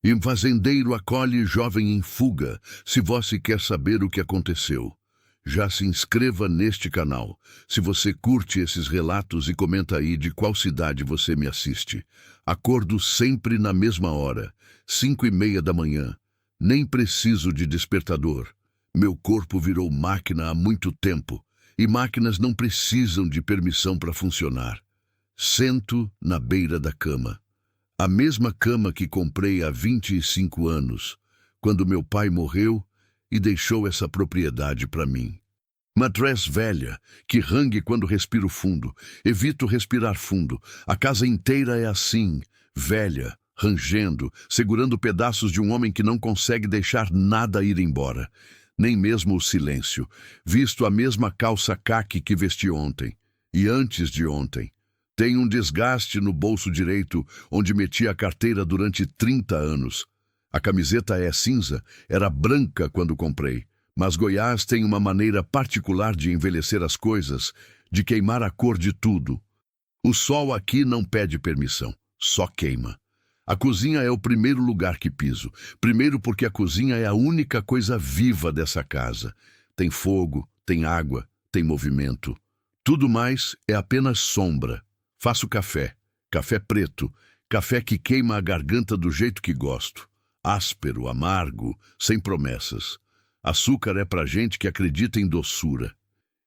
E um fazendeiro acolhe jovem em fuga, se você quer saber o que aconteceu. Já se inscreva neste canal, se você curte esses relatos e comenta aí de qual cidade você me assiste. Acordo sempre na mesma hora, 5:30 da manhã. Nem preciso de despertador. Meu corpo virou máquina há muito tempo, e máquinas não precisam de permissão para funcionar. Sento na beira da cama. A mesma cama que comprei há 25 anos, quando meu pai morreu e deixou essa propriedade para mim. Matress velha, que rangue quando respiro fundo. Evito respirar fundo. A casa inteira é assim, velha, rangendo, segurando pedaços de um homem que não consegue deixar nada ir embora. Nem mesmo o silêncio. Visto a mesma calça caqui que vesti ontem. E antes de ontem. Tenho um desgaste no bolso direito, onde meti a carteira durante 30 anos. A camiseta é cinza, era branca quando comprei. Mas Goiás tem uma maneira particular de envelhecer as coisas, de queimar a cor de tudo. O sol aqui não pede permissão, só queima. A cozinha é o primeiro lugar que piso. Primeiro porque a cozinha é a única coisa viva dessa casa. Tem fogo, tem água, tem movimento. Tudo mais é apenas sombra. Faço café, café preto, café que queima a garganta do jeito que gosto. Áspero, amargo, sem promessas. Açúcar é pra gente que acredita em doçura.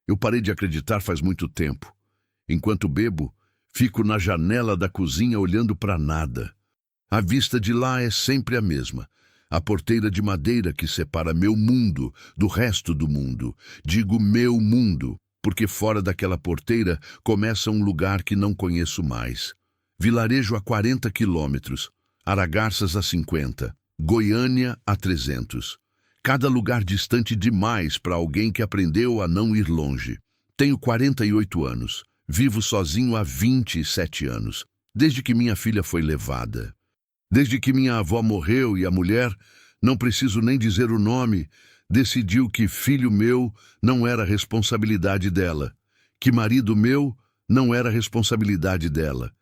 Eu parei de acreditar faz muito tempo. Enquanto bebo, fico na janela da cozinha olhando para nada. A vista de lá é sempre a mesma. A porteira de madeira que separa meu mundo do resto do mundo. Digo meu mundo, porque fora daquela porteira começa um lugar que não conheço mais. Vilarejo a 40 quilômetros, Aragarças a 50, Goiânia a 300. Cada lugar distante demais para alguém que aprendeu a não ir longe. Tenho 48 anos. Vivo sozinho há 27 anos. Desde que minha filha foi levada. Desde que minha avó morreu e a mulher, não preciso nem dizer o nome, decidiu que filho meu não era responsabilidade dela. Que marido meu não era responsabilidade dela.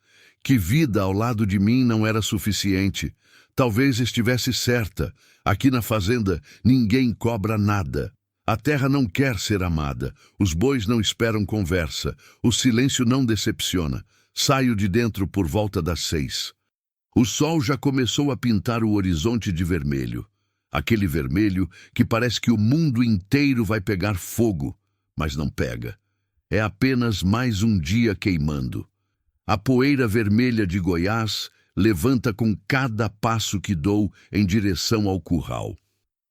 Que vida ao lado de mim não era suficiente. Talvez estivesse certa. Aqui na fazenda, ninguém cobra nada. A terra não quer ser amada. Os bois não esperam conversa. O silêncio não decepciona. Saio de dentro por volta das 6. O sol já começou a pintar o horizonte de vermelho. Aquele vermelho que parece que o mundo inteiro vai pegar fogo, mas não pega. É apenas mais um dia queimando. A poeira vermelha de Goiás levanta com cada passo que dou em direção ao curral.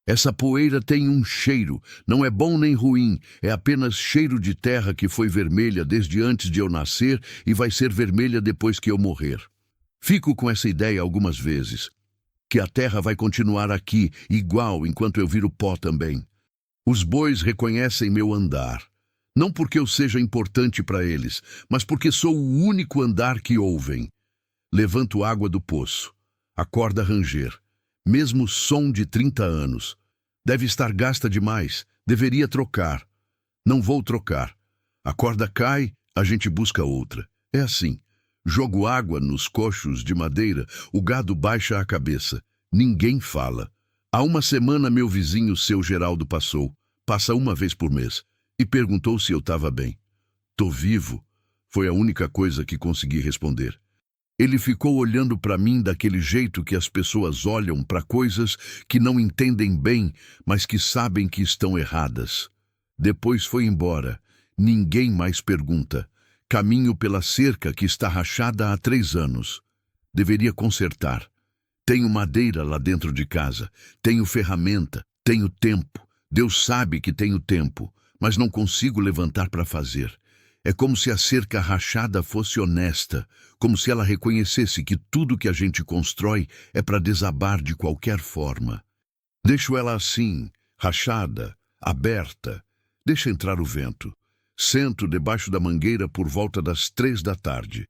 Essa poeira tem um cheiro, não é bom nem ruim, é apenas cheiro de terra que foi vermelha desde antes de eu nascer e vai ser vermelha depois que eu morrer. Fico com essa ideia algumas vezes, que a terra vai continuar aqui, igual enquanto eu viro pó também. Os bois reconhecem meu andar, não porque eu seja importante para eles, mas porque sou o único andar que ouvem. Levanto água do poço. Acorda a ranger. Mesmo som de 30 anos. Deve estar gasta demais. Deveria trocar. Não vou trocar. A corda cai, a gente busca outra. É assim. Jogo água nos cochos de madeira, o gado baixa a cabeça. Ninguém fala. Há uma semana meu vizinho, seu Geraldo, passou. Passa uma vez por mês. E perguntou se eu estava bem. Tô vivo. Foi a única coisa que consegui responder. Ele ficou olhando para mim daquele jeito que as pessoas olham para coisas que não entendem bem, mas que sabem que estão erradas. Depois foi embora. Ninguém mais pergunta. Caminho pela cerca que está rachada há 3 anos. Deveria consertar. Tenho madeira lá dentro de casa. Tenho ferramenta. Tenho tempo. Deus sabe que tenho tempo, mas não consigo levantar para fazer. É como se a cerca rachada fosse honesta, como se ela reconhecesse que tudo que a gente constrói é para desabar de qualquer forma. Deixo ela assim, rachada, aberta. Deixa entrar o vento. Sento debaixo da mangueira por volta das 3 da tarde.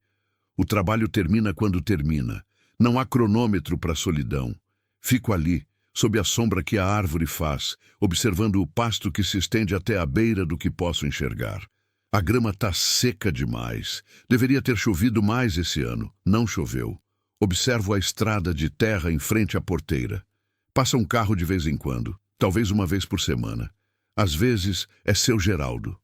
O trabalho termina quando termina. Não há cronômetro para a solidão. Fico ali, sob a sombra que a árvore faz, observando o pasto que se estende até a beira do que posso enxergar. A grama está seca demais. Deveria ter chovido mais esse ano. Não choveu. Observo a estrada de terra em frente à porteira. Passa um carro de vez em quando, talvez uma vez por semana. Às vezes é seu Geraldo.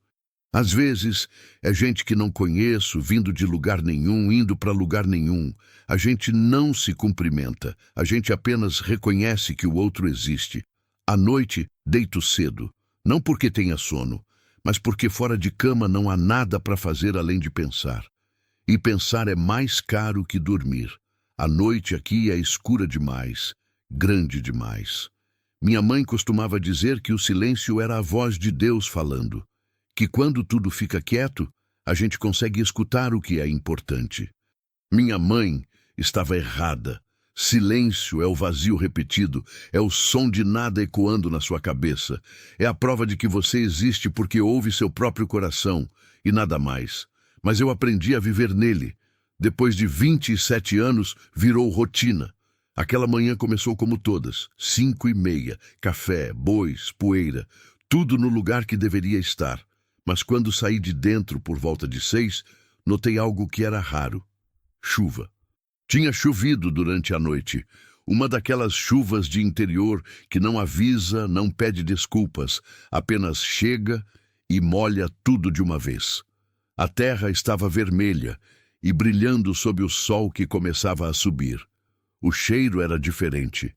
Às vezes é gente que não conheço, vindo de lugar nenhum, indo para lugar nenhum. A gente não se cumprimenta, a gente apenas reconhece que o outro existe. À noite, deito cedo, não porque tenha sono, mas porque fora de cama não há nada para fazer além de pensar. E pensar é mais caro que dormir. A noite aqui é escura demais, grande demais. Minha mãe costumava dizer que o silêncio era a voz de Deus falando, que quando tudo fica quieto, a gente consegue escutar o que é importante. Minha mãe estava errada. Silêncio é o vazio repetido, é o som de nada ecoando na sua cabeça. É a prova de que você existe porque ouve seu próprio coração e nada mais. Mas eu aprendi a viver nele. Depois de 27 anos, virou rotina. Aquela manhã começou como todas, 5:30, café, bois, poeira, tudo no lugar que deveria estar. Mas quando saí de dentro por volta de 6, notei algo que era raro. Chuva. Tinha chovido durante a noite. Uma daquelas chuvas de interior que não avisa, não pede desculpas, apenas chega e molha tudo de uma vez. A terra estava vermelha e brilhando sob o sol que começava a subir. O cheiro era diferente.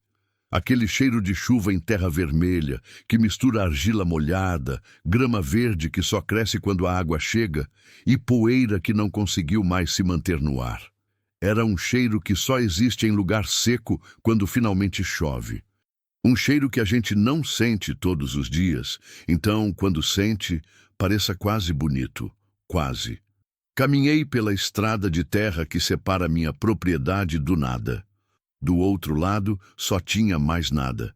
Aquele cheiro de chuva em terra vermelha, que mistura argila molhada, grama verde que só cresce quando a água chega e poeira que não conseguiu mais se manter no ar. Era um cheiro que só existe em lugar seco quando finalmente chove. Um cheiro que a gente não sente todos os dias, então, quando sente, pareça quase bonito. Quase. Caminhei pela estrada de terra que separa minha propriedade do nada. Do outro lado, só tinha mais nada.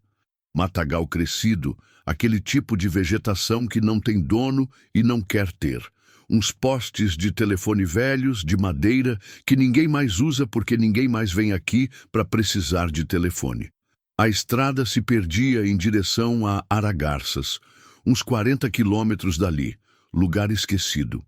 Matagal crescido, aquele tipo de vegetação que não tem dono e não quer ter. Uns postes de telefone velhos, de madeira, que ninguém mais usa porque ninguém mais vem aqui para precisar de telefone. A estrada se perdia em direção a Aragarças, uns 40 quilômetros dali, lugar esquecido.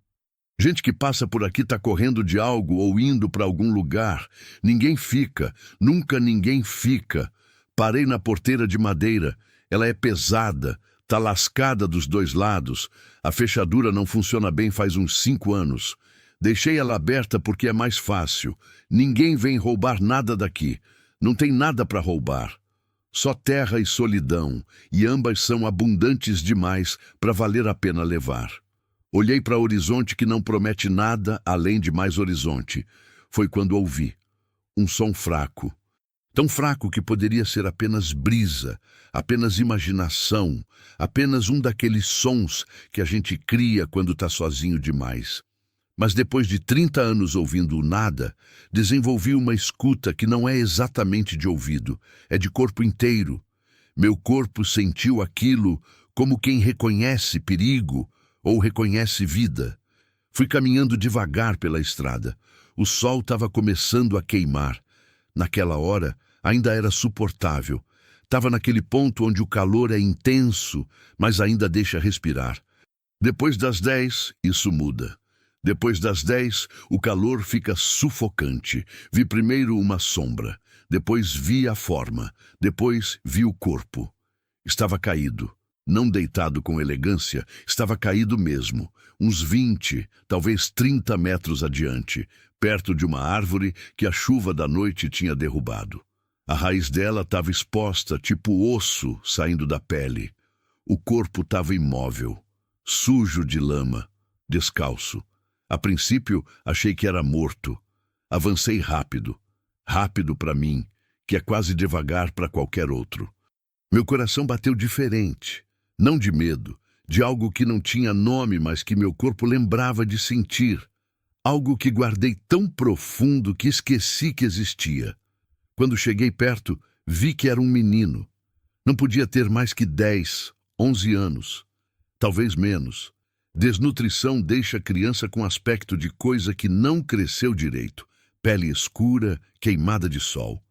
Gente que passa por aqui está correndo de algo ou indo para algum lugar. Ninguém fica, nunca ninguém fica. Parei na porteira de madeira. Ela é pesada, está lascada dos dois lados. A fechadura não funciona bem faz uns 5 anos. Deixei ela aberta porque é mais fácil. Ninguém vem roubar nada daqui. Não tem nada para roubar. Só terra e solidão, e ambas são abundantes demais para valer a pena levar. Olhei para o horizonte que não promete nada além de mais horizonte. Foi quando ouvi um som fraco. Tão fraco que poderia ser apenas brisa, apenas imaginação, apenas um daqueles sons que a gente cria quando está sozinho demais. Mas depois de 30 anos ouvindo o nada, desenvolvi uma escuta que não é exatamente de ouvido, é de corpo inteiro. Meu corpo sentiu aquilo como quem reconhece perigo, ou reconhece vida. Fui caminhando devagar pela estrada. O sol estava começando a queimar. Naquela hora, ainda era suportável. Estava naquele ponto onde o calor é intenso, mas ainda deixa respirar. Depois das 10, isso muda. Depois das 10, o calor fica sufocante. Vi primeiro uma sombra, depois vi a forma, depois vi o corpo. Estava caído. Não deitado com elegância, estava caído mesmo, uns 20, talvez 30 metros adiante, perto de uma árvore que a chuva da noite tinha derrubado. A raiz dela estava exposta, tipo osso saindo da pele. O corpo estava imóvel, sujo de lama, descalço. A princípio, achei que era morto. Avancei rápido, rápido para mim, que é quase devagar para qualquer outro. Meu coração bateu diferente. Não de medo, de algo que não tinha nome, mas que meu corpo lembrava de sentir. Algo que guardei tão profundo que esqueci que existia. Quando cheguei perto, vi que era um menino. Não podia ter mais que 10, 11 anos. Talvez menos. Desnutrição deixa a criança com aspecto de coisa que não cresceu direito. Pele escura, queimada de sol.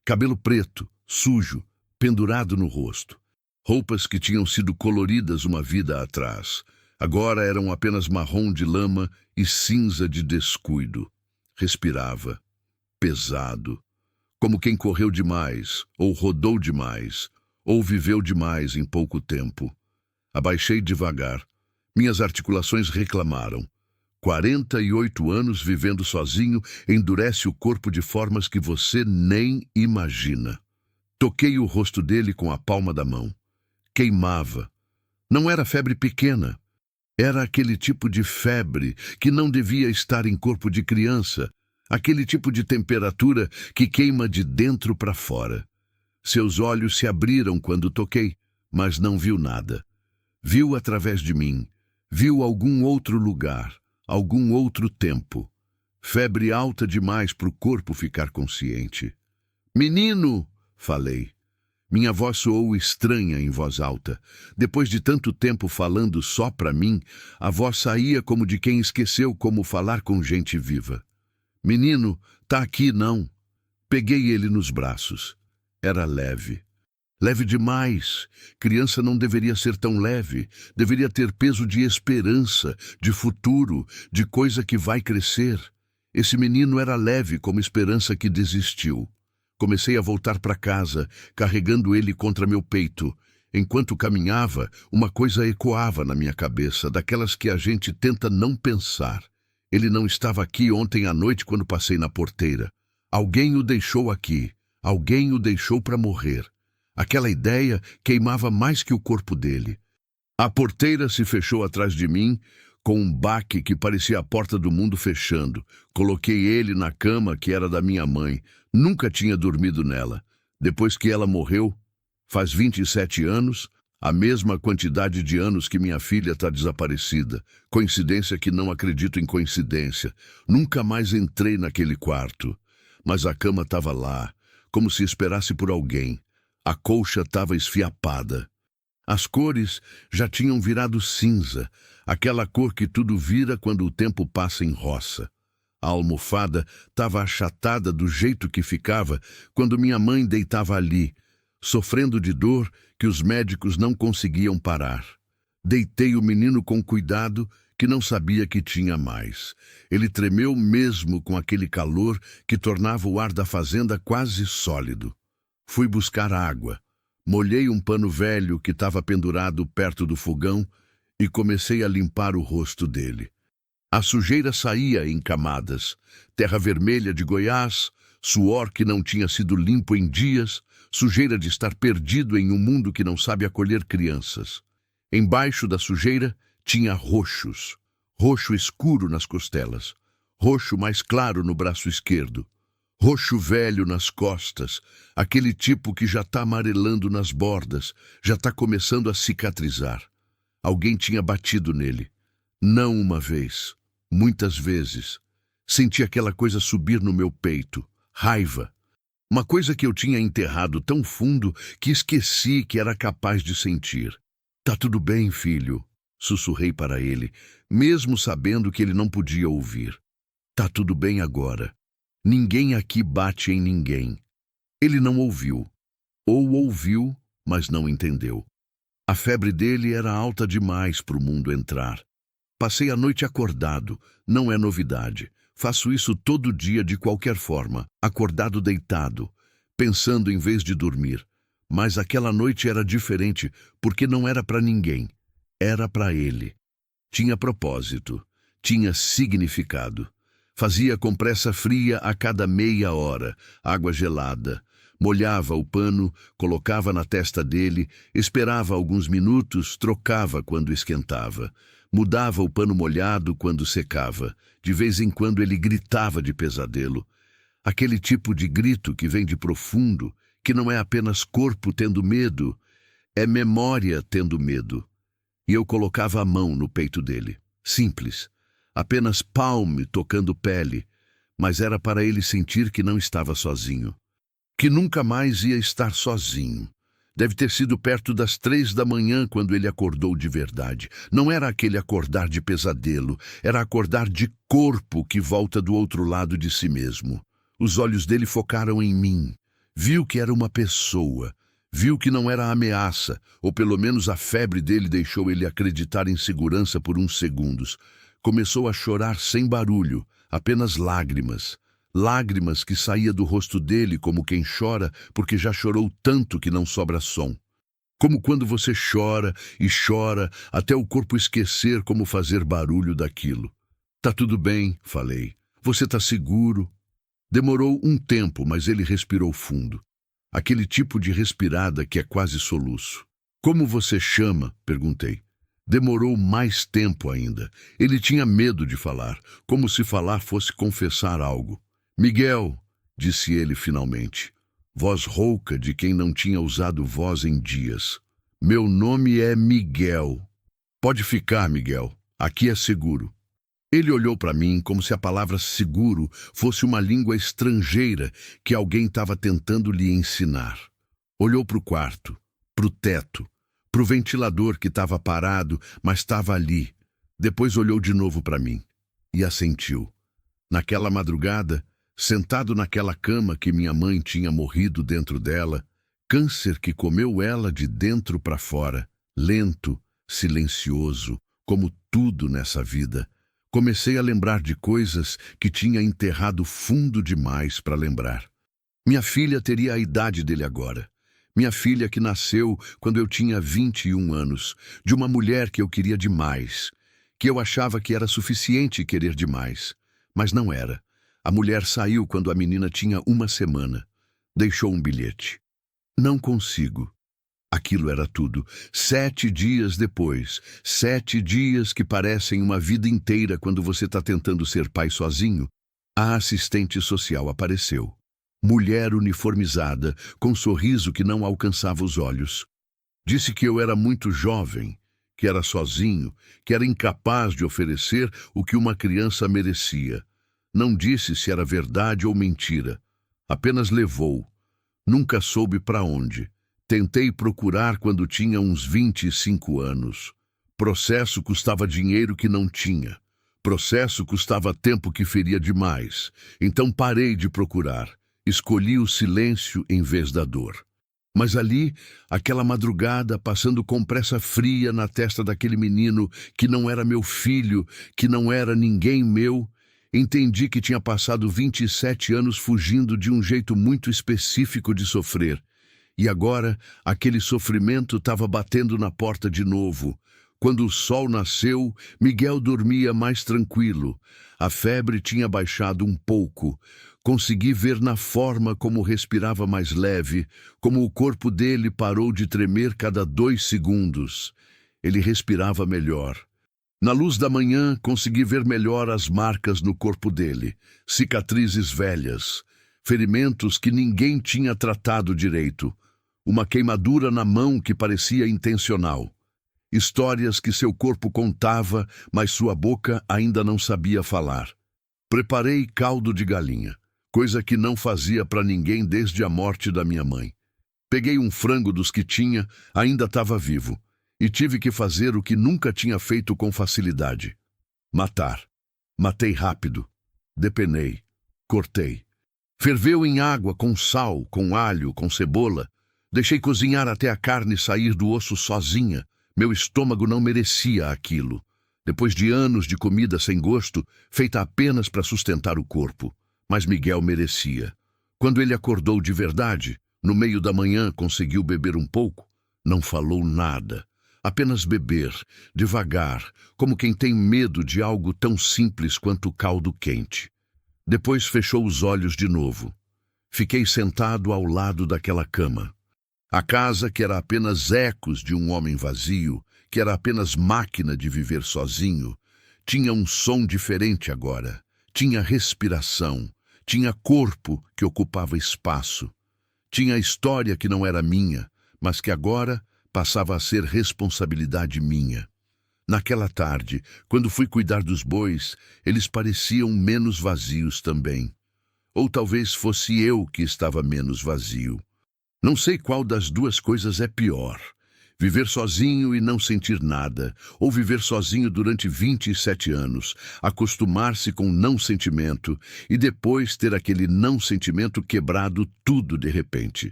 Cabelo preto, sujo, pendurado no rosto. Roupas que tinham sido coloridas uma vida atrás. Agora eram apenas marrom de lama e cinza de descuido. Respirava. Pesado. como quem correu demais, ou rodou demais, ou viveu demais em pouco tempo. Abaixei devagar. Minhas articulações reclamaram. 48 anos vivendo sozinho endurece o corpo de formas que você nem imagina. Toquei o rosto dele com a palma da mão. Queimava. Não era febre pequena. Era aquele tipo de febre que não devia estar em corpo de criança. Aquele tipo de temperatura que queima de dentro para fora. Seus olhos se abriram quando toquei, mas não viu nada. Viu através de mim. Viu algum outro lugar, algum outro tempo. Febre alta demais para o corpo ficar consciente. Menino! Falei. Minha voz soou estranha em voz alta. Depois de tanto tempo falando só para mim, a voz saía como de quem esqueceu como falar com gente viva. Menino, tá aqui não. Peguei ele nos braços. Era leve. Leve demais. Criança não deveria ser tão leve. Deveria ter peso de esperança, de futuro, de coisa que vai crescer. Esse menino era leve como esperança que desistiu. Comecei a voltar para casa, carregando ele contra meu peito. Enquanto caminhava, uma coisa ecoava na minha cabeça, daquelas que a gente tenta não pensar. Ele não estava aqui ontem à noite quando passei na porteira. Alguém o deixou aqui. Alguém o deixou para morrer. Aquela ideia queimava mais que o corpo dele. A porteira se fechou atrás de mim, com um baque que parecia a porta do mundo fechando. Coloquei ele na cama que era da minha mãe. Nunca tinha dormido nela. Depois que ela morreu, faz 27 anos, a mesma quantidade de anos que minha filha está desaparecida. Coincidência que não acredito em coincidência. Nunca mais entrei naquele quarto. Mas a cama estava lá, como se esperasse por alguém. A colcha estava esfiapada. As cores já tinham virado cinza, aquela cor que tudo vira quando o tempo passa em roça. A almofada estava achatada do jeito que ficava quando minha mãe deitava ali, sofrendo de dor que os médicos não conseguiam parar. Deitei o menino com cuidado, que não sabia que tinha mais. Ele tremeu mesmo com aquele calor que tornava o ar da fazenda quase sólido. Fui buscar água. Molhei um pano velho que estava pendurado perto do fogão e comecei a limpar o rosto dele. A sujeira saía em camadas. Terra vermelha de Goiás, suor que não tinha sido limpo em dias, sujeira de estar perdido em um mundo que não sabe acolher crianças. Embaixo da sujeira tinha roxos. Roxo escuro nas costelas. Roxo mais claro no braço esquerdo. Roxo velho nas costas. Aquele tipo que já está amarelando nas bordas. Já está começando a cicatrizar. Alguém tinha batido nele. Não uma vez. Muitas vezes. Senti aquela coisa subir no meu peito. Raiva. Uma coisa que eu tinha enterrado tão fundo que esqueci que era capaz de sentir. Tá tudo bem, filho, sussurrei para ele, mesmo sabendo que ele não podia ouvir. Tá tudo bem agora. Ninguém aqui bate em ninguém. Ele não ouviu. Ou ouviu, mas não entendeu. A febre dele era alta demais para o mundo entrar. Passei a noite acordado, não é novidade. Faço isso todo dia de qualquer forma, acordado deitado, pensando em vez de dormir. Mas aquela noite era diferente, porque não era para ninguém. Era para ele. Tinha propósito, tinha significado. Fazia compressa fria a cada meia hora, água gelada. Molhava o pano, colocava na testa dele, esperava alguns minutos, trocava quando esquentava. Mudava o pano molhado quando secava. De vez em quando ele gritava de pesadelo. Aquele tipo de grito que vem de profundo, que não é apenas corpo tendo medo, é memória tendo medo. E eu colocava a mão no peito dele. Simples. Apenas palme tocando pele. Mas era para ele sentir que não estava sozinho. Que nunca mais ia estar sozinho. Deve ter sido perto das 3 da manhã quando ele acordou de verdade. Não era aquele acordar de pesadelo, era acordar de corpo que volta do outro lado de si mesmo. Os olhos dele focaram em mim. Viu que era uma pessoa. Viu que não era ameaça, ou pelo menos a febre dele deixou ele acreditar em segurança por uns segundos. Começou a chorar sem barulho, apenas lágrimas. lágrimas que saía do rosto dele como quem chora porque já chorou tanto que não sobra som. Como quando você chora e chora até o corpo esquecer como fazer barulho daquilo. Tá tudo bem, falei. Você tá seguro? Demorou um tempo, mas ele respirou fundo. Aquele tipo de respirada que é quase soluço. Como você chama? Perguntei. Demorou mais tempo ainda. Ele tinha medo de falar, como se falar fosse confessar algo. Miguel, disse ele finalmente. Voz rouca de quem não tinha usado voz em dias. Meu nome é Miguel. Pode ficar, Miguel. Aqui é seguro. Ele olhou para mim como se a palavra seguro fosse uma língua estrangeira que alguém estava tentando lhe ensinar. Olhou para o quarto, para o teto, para o ventilador que estava parado, mas estava ali. Depois olhou de novo para mim e assentiu. Naquela madrugada, sentado naquela cama que minha mãe tinha morrido dentro dela, câncer que comeu ela de dentro para fora, lento, silencioso, como tudo nessa vida, comecei a lembrar de coisas que tinha enterrado fundo demais para lembrar. Minha filha teria a idade dele agora. Minha filha que nasceu quando eu tinha 21 anos, de uma mulher que eu queria demais, que eu achava que era suficiente querer demais, mas não era. A mulher saiu quando a menina tinha 1 semana. Deixou um bilhete. Não consigo. Aquilo era tudo. 7 dias depois. 7 dias que parecem uma vida inteira quando você está tentando ser pai sozinho. A assistente social apareceu. Mulher uniformizada, com sorriso que não alcançava os olhos. Disse que eu era muito jovem, que era sozinho, que era incapaz de oferecer o que uma criança merecia. Não disse se era verdade ou mentira. Apenas levou. Nunca soube para onde. Tentei procurar quando tinha uns 25 anos. Processo custava dinheiro que não tinha. Processo custava tempo que feria demais. Então parei de procurar. Escolhi o silêncio em vez da dor. Mas ali, aquela madrugada, passando compressa fria na testa daquele menino que não era meu filho, que não era ninguém meu, entendi que tinha passado 27 anos fugindo de um jeito muito específico de sofrer. E agora, aquele sofrimento estava batendo na porta de novo. Quando o sol nasceu, Miguel dormia mais tranquilo. A febre tinha baixado um pouco. Consegui ver na forma como respirava mais leve, como o corpo dele parou de tremer cada 2 segundos. Ele respirava melhor. Na luz da manhã, consegui ver melhor as marcas no corpo dele, cicatrizes velhas, ferimentos que ninguém tinha tratado direito, uma queimadura na mão que parecia intencional. Histórias que seu corpo contava, mas sua boca ainda não sabia falar. Preparei caldo de galinha, coisa que não fazia para ninguém desde a morte da minha mãe. Peguei um frango dos que tinha, ainda estava vivo, e tive que fazer o que nunca tinha feito com facilidade. Matar. Matei rápido. Depenei. Cortei. Ferveu em água com sal, com alho, com cebola. Deixei cozinhar até a carne sair do osso sozinha. Meu estômago não merecia aquilo. Depois de anos de comida sem gosto, feita apenas para sustentar o corpo. Mas Miguel merecia. Quando ele acordou de verdade, no meio da manhã conseguiu beber um pouco, não falou nada. Apenas beber, devagar, como quem tem medo de algo tão simples quanto o caldo quente. Depois fechou os olhos de novo. Fiquei sentado ao lado daquela cama. A casa, que era apenas ecos de um homem vazio, que era apenas máquina de viver sozinho, tinha um som diferente agora. Tinha respiração. Tinha corpo que ocupava espaço. Tinha história que não era minha, mas que agora passava a ser responsabilidade minha. Naquela tarde, quando fui cuidar dos bois, eles pareciam menos vazios também. Ou talvez fosse eu que estava menos vazio. Não sei qual das duas coisas é pior. Viver sozinho e não sentir nada, ou viver sozinho durante 27 anos, acostumar-se com não sentimento e depois ter aquele não sentimento quebrado tudo de repente.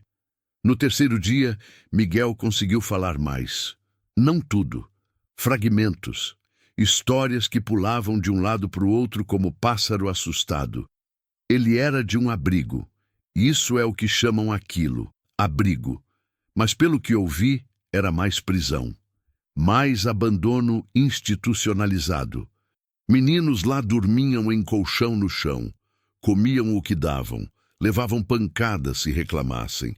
No terceiro dia, Miguel conseguiu falar mais. Não tudo. Fragmentos. Histórias que pulavam de um lado para o outro como pássaro assustado. Ele era de um abrigo. Isso é o que chamam aquilo, abrigo. Mas pelo que ouvi, era mais prisão. Mais abandono institucionalizado. Meninos lá dormiam em colchão no chão. Comiam o que davam. Levavam pancadas se reclamassem.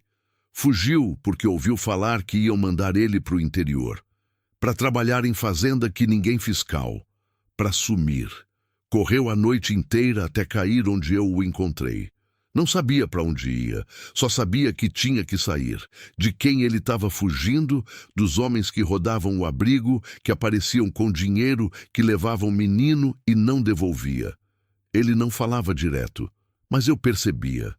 Fugiu porque ouviu falar que iam mandar ele para o interior. Para trabalhar em fazenda que ninguém fiscal. Para sumir. Correu a noite inteira até cair onde eu o encontrei. Não sabia para onde ia, só sabia que tinha que sair. De quem ele estava fugindo, dos homens que rodavam o abrigo, que apareciam com dinheiro, que levavam menino e não devolvia. Ele não falava direto, mas eu percebia.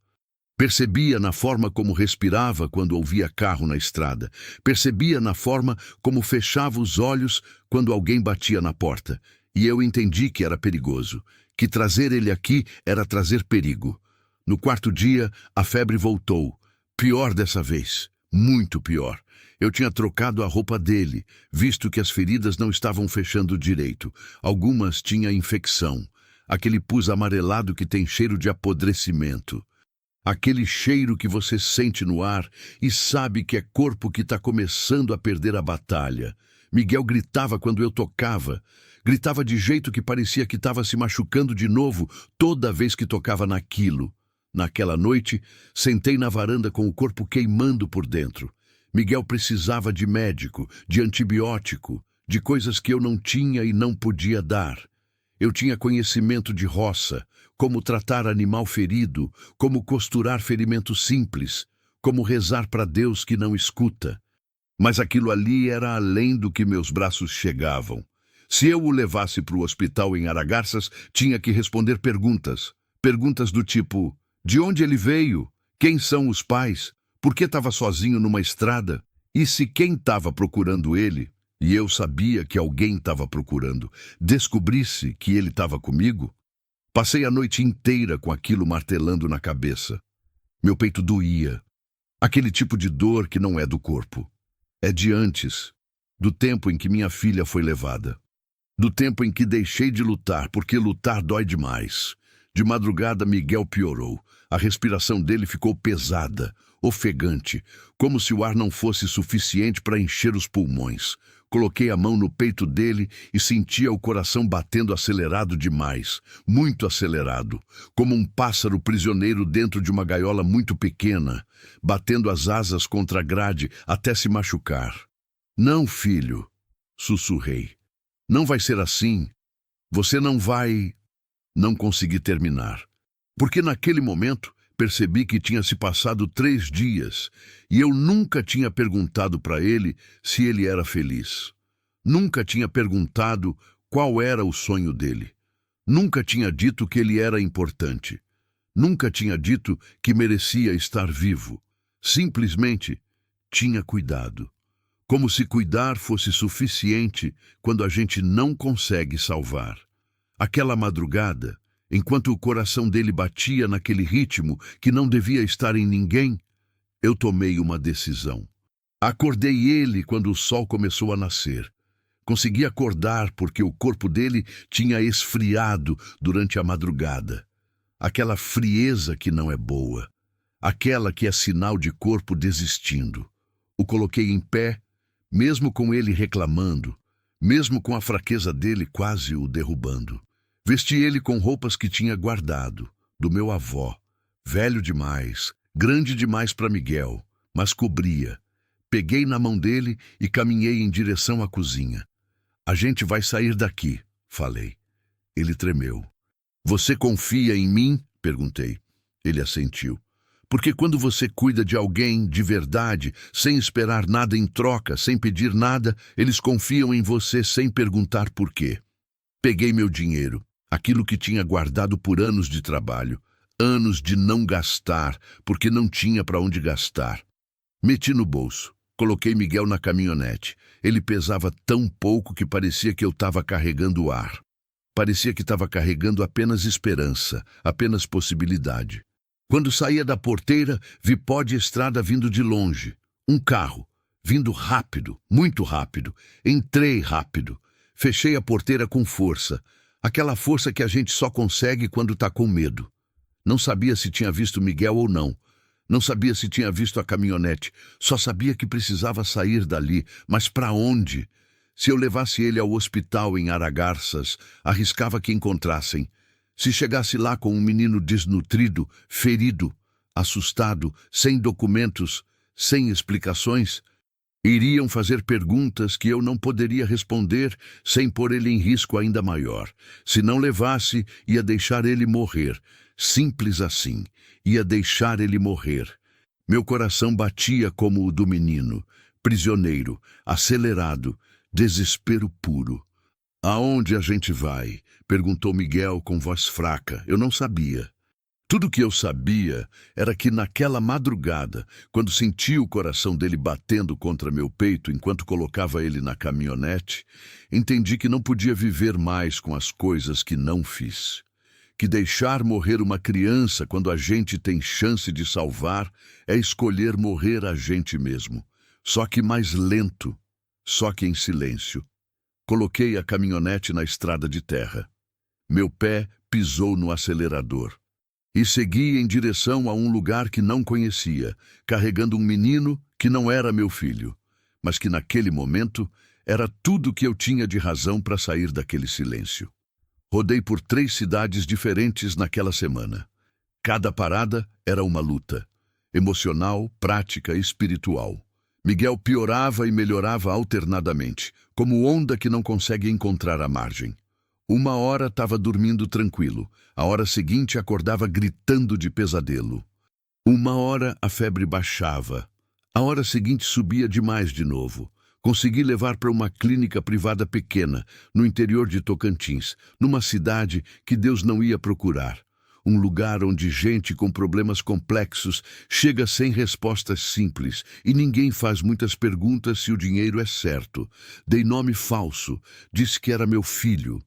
Percebia na forma como respirava quando ouvia carro na estrada. Percebia na forma como fechava os olhos quando alguém batia na porta. E eu entendi que era perigoso, que trazer ele aqui era trazer perigo. No quarto dia, a febre voltou. Pior dessa vez, muito pior. Eu tinha trocado a roupa dele, visto que as feridas não estavam fechando direito. Algumas tinham infecção. Aquele pus amarelado que tem cheiro de apodrecimento. Aquele cheiro que você sente no ar e sabe que é corpo que está começando a perder a batalha. Miguel gritava quando eu tocava. Gritava de jeito que parecia que estava se machucando de novo toda vez que tocava naquilo. Naquela noite, sentei na varanda com o corpo queimando por dentro. Miguel precisava de médico, de antibiótico, de coisas que eu não tinha e não podia dar. Eu tinha conhecimento de roça, como tratar animal ferido, como costurar ferimento simples, como rezar para Deus que não escuta. Mas aquilo ali era além do que meus braços chegavam. Se eu o levasse para o hospital em Aragarças, tinha que responder perguntas. Perguntas do tipo: de onde ele veio? Quem são os pais? Por que estava sozinho numa estrada? E se quem estava procurando ele, e eu sabia que alguém estava procurando, descobrisse que ele estava comigo? Passei a noite inteira com aquilo martelando na cabeça. Meu peito doía. Aquele tipo de dor que não é do corpo. É de antes, do tempo em que minha filha foi levada. Do tempo em que deixei de lutar, porque lutar dói demais. De madrugada, Miguel piorou. A respiração dele ficou pesada, ofegante, como se o ar não fosse suficiente para encher os pulmões. Coloquei a mão no peito dele e sentia o coração batendo acelerado demais, muito acelerado, como um pássaro prisioneiro dentro de uma gaiola muito pequena, batendo as asas contra a grade até se machucar. Não, filho, sussurrei. Não vai ser assim. Você não vai... Não consegui terminar. Porque naquele momento percebi que tinha se passado 3 dias e eu nunca tinha perguntado para ele se ele era feliz. Nunca tinha perguntado qual era o sonho dele. Nunca tinha dito que ele era importante. Nunca tinha dito que merecia estar vivo. Simplesmente tinha cuidado. Como se cuidar fosse suficiente quando a gente não consegue salvar. Aquela madrugada, enquanto o coração dele batia naquele ritmo que não devia estar em ninguém, eu tomei uma decisão. Acordei ele quando o sol começou a nascer. Consegui acordar porque o corpo dele tinha esfriado durante a madrugada. Aquela frieza que não é boa. Aquela que é sinal de corpo desistindo. O coloquei em pé, mesmo com ele reclamando, mesmo com a fraqueza dele quase o derrubando. Vesti ele com roupas que tinha guardado, do meu avó, velho demais, grande demais para Miguel, mas cobria. Peguei na mão dele e caminhei em direção à cozinha. A gente vai sair daqui, falei. Ele tremeu. Você confia em mim? Perguntei. Ele assentiu. Porque quando você cuida de alguém de verdade, sem esperar nada em troca, sem pedir nada, eles confiam em você sem perguntar por quê. Peguei meu dinheiro, aquilo que tinha guardado por anos de trabalho, anos de não gastar, porque não tinha para onde gastar. Meti no bolso, coloquei Miguel na caminhonete. Ele pesava tão pouco que parecia que eu estava carregando o ar. Parecia que estava carregando apenas esperança, apenas possibilidade. Quando saía da porteira, vi pó de estrada vindo de longe. Um carro, vindo rápido, muito rápido. Entrei rápido. Fechei a porteira com força. Aquela força que a gente só consegue quando está com medo. Não sabia se tinha visto Miguel ou não. Não sabia se tinha visto a caminhonete. Só sabia que precisava sair dali. Mas para onde? Se eu levasse ele ao hospital em Aragarças, arriscava que encontrassem. Se chegasse lá com um menino desnutrido, ferido, assustado, sem documentos, sem explicações, iriam fazer perguntas que eu não poderia responder sem pôr ele em risco ainda maior. Se não levasse, ia deixar ele morrer. Simples assim. Ia deixar ele morrer. Meu coração batia como o do menino, prisioneiro, acelerado, desespero puro. Aonde a gente vai? Perguntou Miguel com voz fraca. Eu não sabia. Tudo que eu sabia era que naquela madrugada, quando senti o coração dele batendo contra meu peito enquanto colocava ele na caminhonete, entendi que não podia viver mais com as coisas que não fiz. Que deixar morrer uma criança quando a gente tem chance de salvar é escolher morrer a gente mesmo. Só que mais lento, só que em silêncio. Coloquei a caminhonete na estrada de terra. Meu pé pisou no acelerador. E segui em direção a um lugar que não conhecia, carregando um menino que não era meu filho, mas que naquele momento era tudo que eu tinha de razão para sair daquele silêncio. Rodei por 3 cidades diferentes naquela semana. Cada parada era uma luta, emocional, prática e espiritual. Miguel piorava e melhorava alternadamente, como onda que não consegue encontrar a margem. Uma hora estava dormindo tranquilo, a hora seguinte acordava gritando de pesadelo. Uma hora a febre baixava, a hora seguinte subia demais de novo. Consegui levar para uma clínica privada pequena, no interior de Tocantins, numa cidade que Deus não ia procurar. Um lugar onde gente com problemas complexos chega sem respostas simples e ninguém faz muitas perguntas se o dinheiro é certo. Dei nome falso, disse que era meu filho.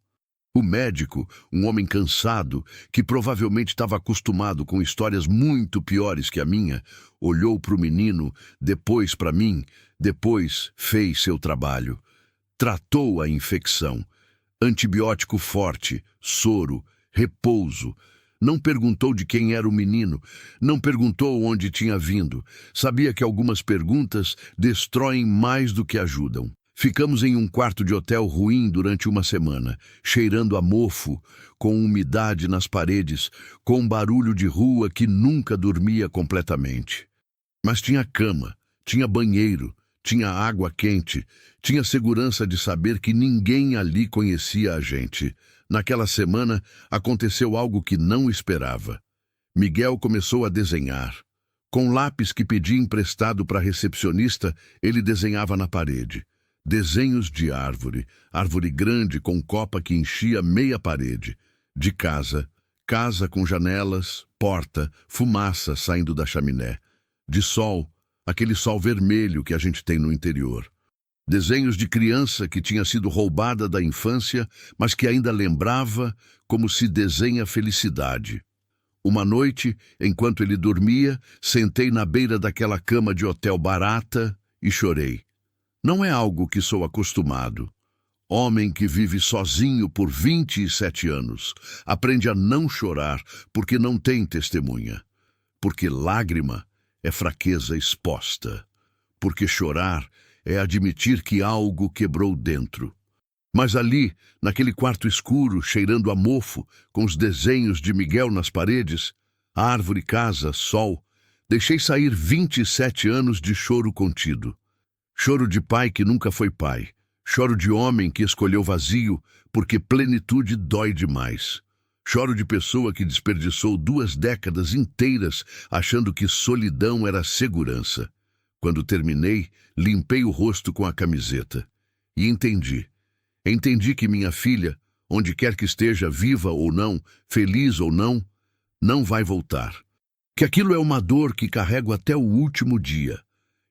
O médico, um homem cansado, que provavelmente estava acostumado com histórias muito piores que a minha, olhou para o menino, depois para mim, depois fez seu trabalho. Tratou a infecção. Antibiótico forte, soro, repouso. Não perguntou de quem era o menino, não perguntou onde tinha vindo. Sabia que algumas perguntas destroem mais do que ajudam. Ficamos em um quarto de hotel ruim durante uma semana, cheirando a mofo, com umidade nas paredes, com um barulho de rua que nunca dormia completamente. Mas tinha cama, tinha banheiro, tinha água quente, tinha segurança de saber que ninguém ali conhecia a gente. Naquela semana, aconteceu algo que não esperava. Miguel começou a desenhar. Com lápis que pedi emprestado para a recepcionista, ele desenhava na parede. Desenhos de árvore, árvore grande com copa que enchia meia parede. De casa, casa com janelas, porta, fumaça saindo da chaminé. De sol, aquele sol vermelho que a gente tem no interior. Desenhos de criança que tinha sido roubada da infância, mas que ainda lembrava como se desenha felicidade. Uma noite, enquanto ele dormia, sentei na beira daquela cama de hotel barata e chorei. Não é algo que sou acostumado. Homem que vive sozinho por 27 anos, aprende a não chorar porque não tem testemunha. Porque lágrima é fraqueza exposta. Porque chorar é admitir que algo quebrou dentro. Mas ali, naquele quarto escuro, cheirando a mofo, com os desenhos de Miguel nas paredes, árvore, casa, sol, deixei sair 27 anos de choro contido. Choro de pai que nunca foi pai. Choro de homem que escolheu vazio porque plenitude dói demais. Choro de pessoa que desperdiçou 2 décadas inteiras achando que solidão era segurança. Quando terminei, limpei o rosto com a camiseta. E entendi. Entendi que minha filha, onde quer que esteja, viva ou não, feliz ou não vai voltar. Que aquilo é uma dor que carrego até o último dia.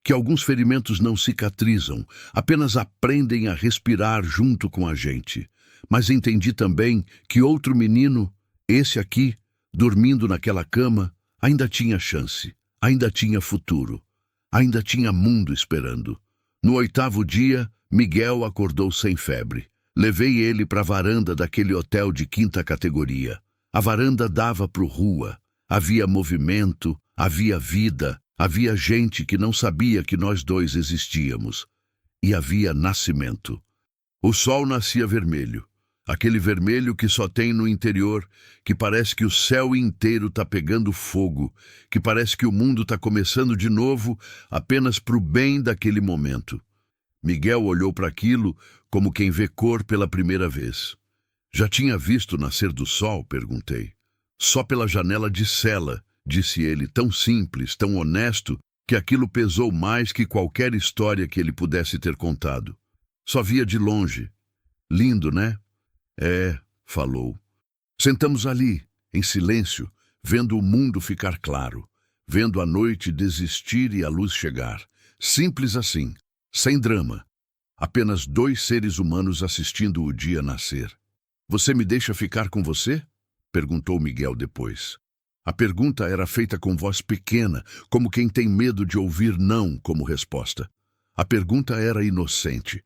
Que alguns ferimentos não cicatrizam, apenas aprendem a respirar junto com a gente. Mas entendi também que outro menino, esse aqui, dormindo naquela cama, ainda tinha chance, ainda tinha futuro, ainda tinha mundo esperando. No 8º dia, Miguel acordou sem febre. Levei ele para a varanda daquele hotel de 5ª categoria. A varanda dava para a rua. Havia movimento, havia vida, havia gente que não sabia que nós dois existíamos. E havia nascimento. O sol nascia vermelho. Aquele vermelho que só tem no interior, que parece que o céu inteiro está pegando fogo, que parece que o mundo está começando de novo apenas para o bem daquele momento. Miguel olhou para aquilo como quem vê cor pela primeira vez. Já tinha visto nascer do sol? Perguntei. Só pela janela de cela, disse ele, tão simples, tão honesto, que aquilo pesou mais que qualquer história que ele pudesse ter contado. Só via de longe. Lindo, né? É, falou. Sentamos ali, em silêncio, vendo o mundo ficar claro, vendo a noite desistir e a luz chegar. Simples assim, sem drama. Apenas dois seres humanos assistindo o dia nascer. Você me deixa ficar com você? Perguntou Miguel depois. A pergunta era feita com voz pequena, como quem tem medo de ouvir não como resposta. A pergunta era inocente,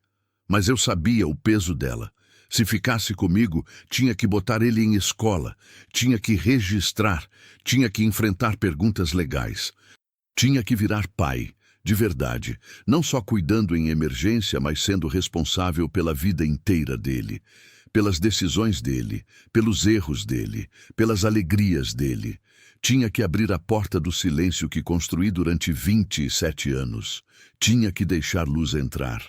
mas eu sabia o peso dela. Se ficasse comigo, tinha que botar ele em escola, tinha que registrar, tinha que enfrentar perguntas legais. Tinha que virar pai, de verdade, não só cuidando em emergência, mas sendo responsável pela vida inteira dele, pelas decisões dele, pelos erros dele, pelas alegrias dele. Tinha que abrir a porta do silêncio que construí durante 27 anos. Tinha que deixar luz entrar.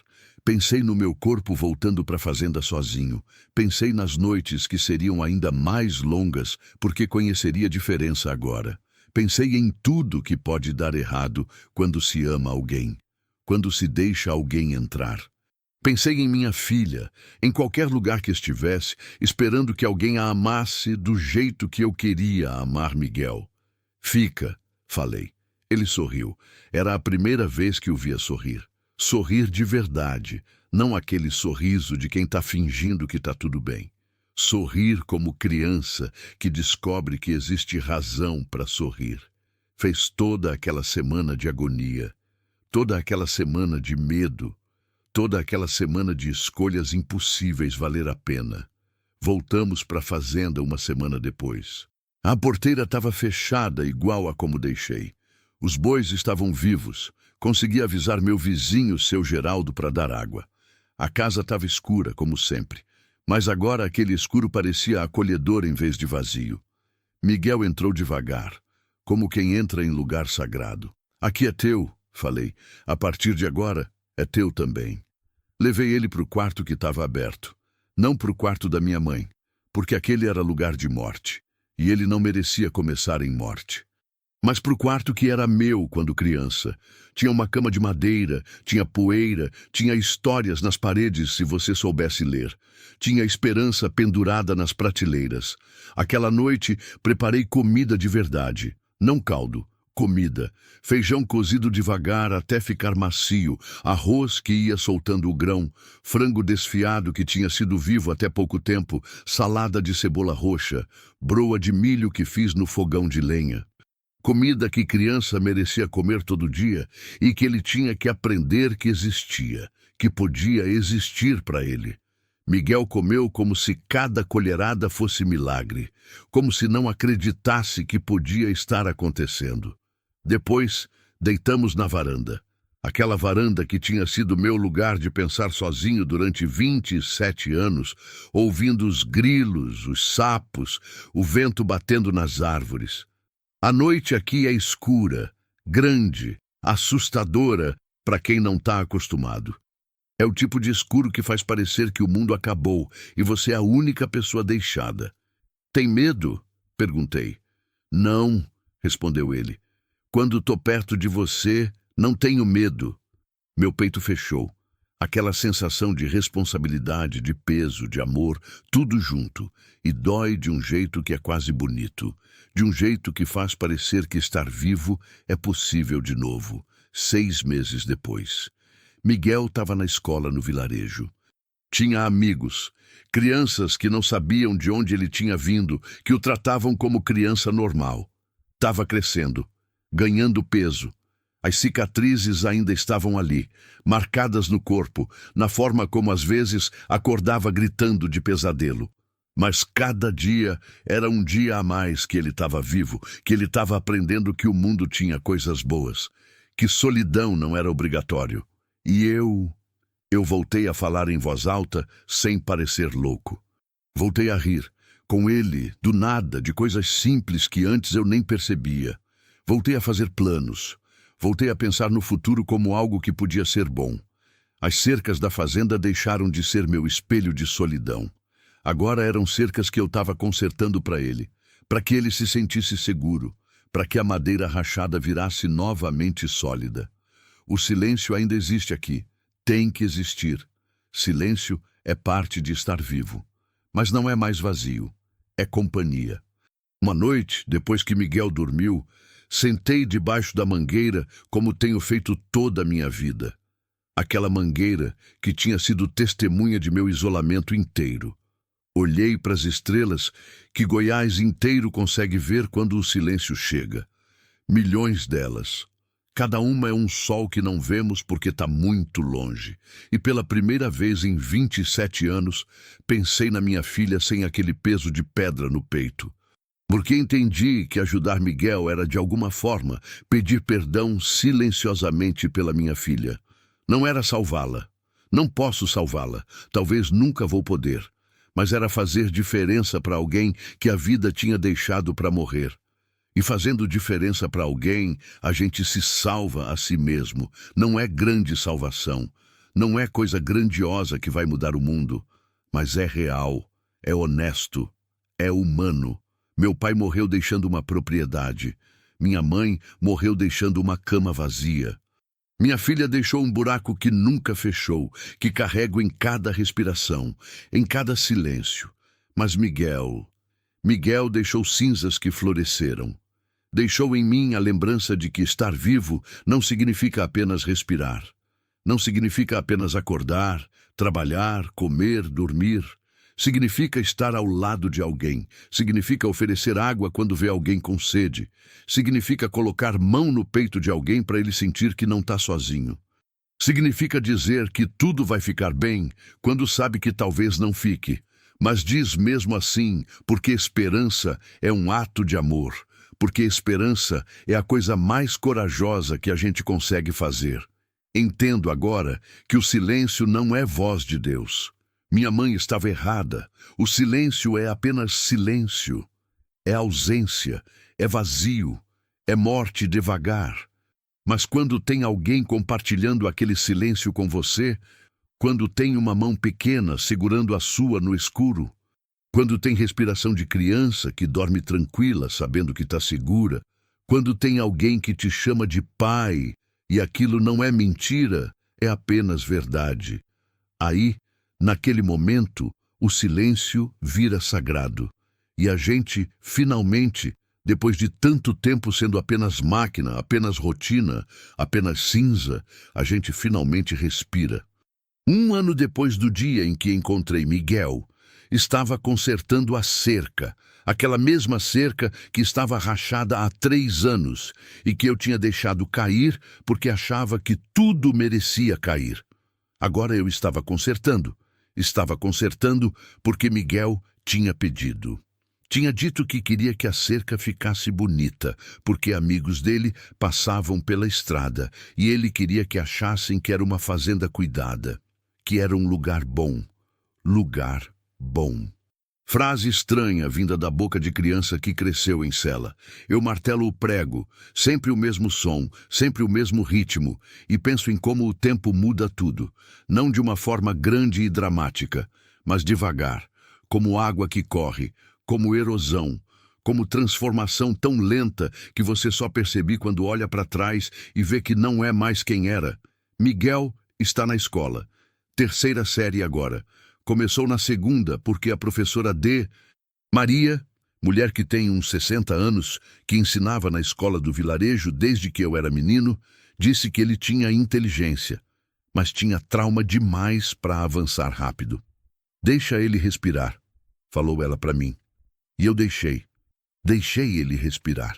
Pensei no meu corpo voltando para a fazenda sozinho. Pensei nas noites que seriam ainda mais longas, porque conheceria a diferença agora. Pensei em tudo que pode dar errado quando se ama alguém, quando se deixa alguém entrar. Pensei em minha filha, em qualquer lugar que estivesse, esperando que alguém a amasse do jeito que eu queria amar Miguel. Fica, falei. Ele sorriu. Era a primeira vez que o via sorrir. Sorrir de verdade, não aquele sorriso de quem está fingindo que está tudo bem. Sorrir como criança que descobre que existe razão para sorrir. Fez toda aquela semana de agonia, toda aquela semana de medo, toda aquela semana de escolhas impossíveis valer a pena. Voltamos para a fazenda uma semana depois. A porteira estava fechada igual a como deixei. Os bois estavam vivos. Consegui avisar meu vizinho, seu Geraldo, para dar água. A casa estava escura, como sempre, mas agora aquele escuro parecia acolhedor em vez de vazio. Miguel entrou devagar, como quem entra em lugar sagrado. Aqui é teu, falei. A partir de agora, é teu também. Levei ele para o quarto que estava aberto. Não para o quarto da minha mãe, porque aquele era lugar de morte, e ele não merecia começar em morte. Mas para o quarto que era meu quando criança. Tinha uma cama de madeira, tinha poeira, tinha histórias nas paredes se você soubesse ler. Tinha esperança pendurada nas prateleiras. Aquela noite preparei comida de verdade, não caldo, comida. Feijão cozido devagar até ficar macio, arroz que ia soltando o grão, frango desfiado que tinha sido vivo até pouco tempo, salada de cebola roxa, broa de milho que fiz no fogão de lenha. Comida que criança merecia comer todo dia e que ele tinha que aprender que existia, que podia existir para ele. Miguel comeu como se cada colherada fosse milagre, como se não acreditasse que podia estar acontecendo. Depois, deitamos na varanda. Aquela varanda que tinha sido meu lugar de pensar sozinho durante 27 anos, ouvindo os grilos, os sapos, o vento batendo nas árvores. A noite aqui é escura, grande, assustadora para quem não está acostumado. É o tipo de escuro que faz parecer que o mundo acabou e você é a única pessoa deixada. Tem medo? Perguntei. Não, respondeu ele. Quando estou perto de você, não tenho medo. Meu peito fechou. Aquela sensação de responsabilidade, de peso, de amor, tudo junto. E dói de um jeito que é quase bonito. De um jeito que faz parecer que estar vivo é possível de novo, 6 meses depois. Miguel estava na escola no vilarejo. Tinha amigos, crianças que não sabiam de onde ele tinha vindo, que o tratavam como criança normal. Estava crescendo, ganhando peso. As cicatrizes ainda estavam ali, marcadas no corpo, na forma como às vezes acordava gritando de pesadelo. Mas cada dia era um dia a mais que ele estava vivo, que ele estava aprendendo que o mundo tinha coisas boas, que solidão não era obrigatório. E eu voltei a falar em voz alta, sem parecer louco. Voltei a rir, com ele, do nada, de coisas simples que antes eu nem percebia. Voltei a fazer planos. Voltei a pensar no futuro como algo que podia ser bom. As cercas da fazenda deixaram de ser meu espelho de solidão. Agora eram cercas que eu estava consertando para que ele se sentisse seguro, para que a madeira rachada virasse novamente sólida. O silêncio ainda existe aqui. Tem que existir. Silêncio é parte de estar vivo. Mas não é mais vazio. É companhia. Uma noite, depois que Miguel dormiu, sentei debaixo da mangueira como tenho feito toda a minha vida. Aquela mangueira que tinha sido testemunha de meu isolamento inteiro. Olhei para as estrelas que Goiás inteiro consegue ver quando o silêncio chega. Milhões delas. Cada uma é um sol que não vemos porque está muito longe. E pela primeira vez em 27 anos, pensei na minha filha sem aquele peso de pedra no peito. Porque entendi que ajudar Miguel era, de alguma forma, pedir perdão silenciosamente pela minha filha. Não era salvá-la. Não posso salvá-la. Talvez nunca vou poder. Mas era fazer diferença para alguém que a vida tinha deixado para morrer. E fazendo diferença para alguém, a gente se salva a si mesmo. Não é grande salvação. Não é coisa grandiosa que vai mudar o mundo. Mas é real, é honesto, é humano. Meu pai morreu deixando uma propriedade. Minha mãe morreu deixando uma cama vazia. Minha filha deixou um buraco que nunca fechou, que carrego em cada respiração, em cada silêncio. Mas Miguel deixou cinzas que floresceram. Deixou em mim a lembrança de que estar vivo não significa apenas respirar. Não significa apenas acordar, trabalhar, comer, dormir. Significa estar ao lado de alguém. Significa oferecer água quando vê alguém com sede. Significa colocar mão no peito de alguém para ele sentir que não está sozinho. Significa dizer que tudo vai ficar bem quando sabe que talvez não fique. Mas diz mesmo assim, porque esperança é um ato de amor. Porque esperança é a coisa mais corajosa que a gente consegue fazer. Entendo agora que o silêncio não é voz de Deus. Minha mãe estava errada. O silêncio é apenas silêncio. É ausência, é vazio, é morte devagar. Mas quando tem alguém compartilhando aquele silêncio com você, quando tem uma mão pequena segurando a sua no escuro, quando tem respiração de criança que dorme tranquila sabendo que está segura, quando tem alguém que te chama de pai e aquilo não é mentira, é apenas verdade. Aí, naquele momento, o silêncio vira sagrado. E a gente, finalmente, depois de tanto tempo sendo apenas máquina, apenas rotina, apenas cinza, a gente finalmente respira. 1 ano depois do dia em que encontrei Miguel, estava consertando a cerca, aquela mesma cerca que estava rachada há 3 anos e que eu tinha deixado cair porque achava que tudo merecia cair. Agora eu estava consertando. Estava consertando porque Miguel tinha pedido. Tinha dito que queria que a cerca ficasse bonita, porque amigos dele passavam pela estrada e ele queria que achassem que era uma fazenda cuidada, que era um lugar bom. Lugar bom. Frase estranha vinda da boca de criança que cresceu em cela. Eu martelo o prego, sempre o mesmo som, sempre o mesmo ritmo, e penso em como o tempo muda tudo, não de uma forma grande e dramática, mas devagar, como água que corre, como erosão, como transformação tão lenta que você só percebe quando olha para trás e vê que não é mais quem era. Miguel está na escola, 3ª série agora. Começou na 2ª porque a professora D. Maria, mulher que tem uns 60 anos, que ensinava na escola do vilarejo desde que eu era menino, disse que ele tinha inteligência, mas tinha trauma demais para avançar rápido. Deixa ele respirar, falou ela para mim. E eu deixei. Deixei ele respirar.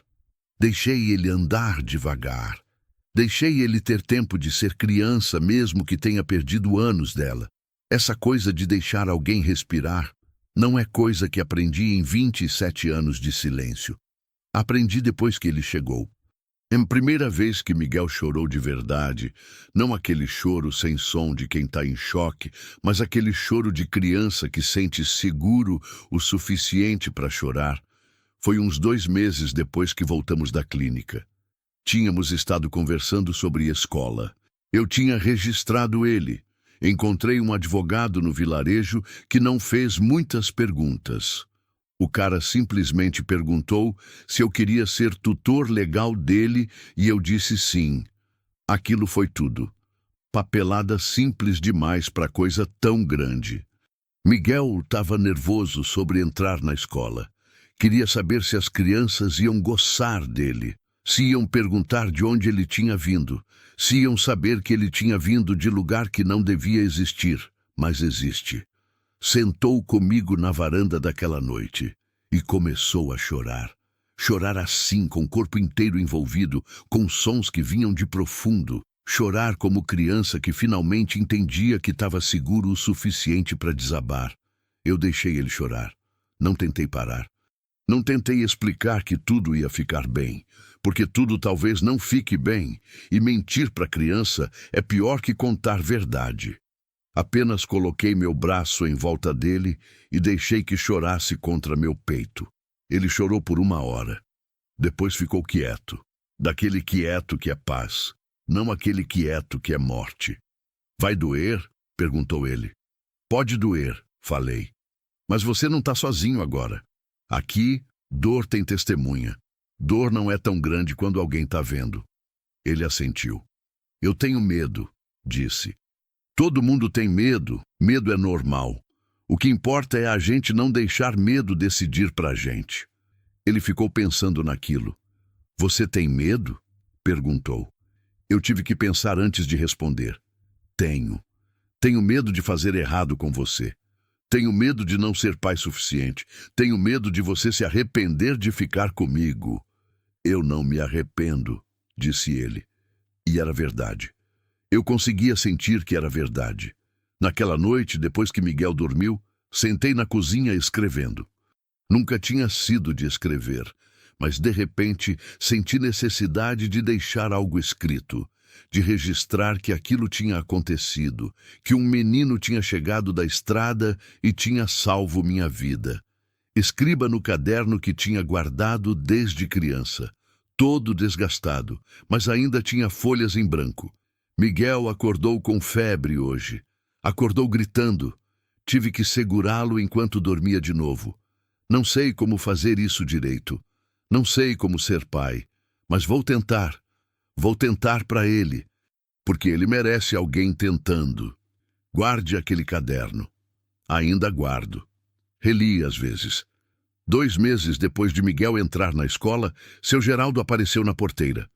Deixei ele andar devagar. Deixei ele ter tempo de ser criança mesmo que tenha perdido anos dela. Essa coisa de deixar alguém respirar Não é coisa que aprendi em 27 anos de silêncio. Aprendi depois que ele chegou. É a primeira vez que Miguel chorou de verdade, não aquele choro sem som de quem está em choque, mas aquele choro de criança que sente seguro o suficiente para chorar. Foi uns 2 meses depois que voltamos da clínica. Tínhamos estado conversando sobre escola. Eu tinha registrado ele. Encontrei um advogado no vilarejo que não fez muitas perguntas. O cara simplesmente perguntou se eu queria ser tutor legal dele e eu disse sim. Aquilo foi tudo. Papelada simples demais para coisa tão grande. Miguel estava nervoso sobre entrar na escola. Queria saber se as crianças iam gostar dele, se iam perguntar de onde ele tinha vindo, se iam saber que ele tinha vindo de lugar que não devia existir, mas existe. Sentou comigo na varanda daquela noite e começou a chorar. Chorar assim, com o corpo inteiro envolvido, com sons que vinham de profundo. Chorar como criança que finalmente entendia que estava seguro o suficiente para desabar. Eu deixei ele chorar. Não tentei parar. Não tentei explicar que tudo ia ficar bem, porque tudo talvez não fique bem, e mentir para a criança é pior que contar verdade. Apenas coloquei meu braço em volta dele e deixei que chorasse contra meu peito. Ele chorou por 1 hora. Depois ficou quieto. Daquele quieto que é paz, não aquele quieto que é morte. Vai doer? Perguntou ele. Pode doer, falei. Mas você não está sozinho agora. Aqui, dor tem testemunha. Dor não é tão grande quando alguém está vendo. Ele assentiu. Eu tenho medo, disse. Todo mundo tem medo, medo é normal. O que importa é a gente não deixar medo decidir para a gente. Ele ficou pensando naquilo. Você tem medo? Perguntou. Eu tive que pensar antes de responder. Tenho. Tenho medo de fazer errado com você. Tenho medo de não ser pai suficiente. Tenho medo de você se arrepender de ficar comigo. Eu não me arrependo, disse ele. E era verdade. Eu conseguia sentir que era verdade. Naquela noite, depois que Miguel dormiu, sentei na cozinha escrevendo. Nunca tinha sido de escrever, mas de repente senti necessidade de deixar algo escrito, de registrar que aquilo tinha acontecido, que um menino tinha chegado da estrada e tinha salvo minha vida. Escriba no caderno que tinha guardado desde criança, todo desgastado, mas ainda tinha folhas em branco. Miguel acordou com febre hoje. Acordou gritando. Tive que segurá-lo enquanto dormia de novo. Não sei como fazer isso direito. Não sei como ser pai. Mas vou tentar. Vou tentar para ele. Porque ele merece alguém tentando. Guarde aquele caderno. Ainda guardo. Reli às vezes. 2 meses depois de Miguel entrar na escola, seu Geraldo apareceu na porteira.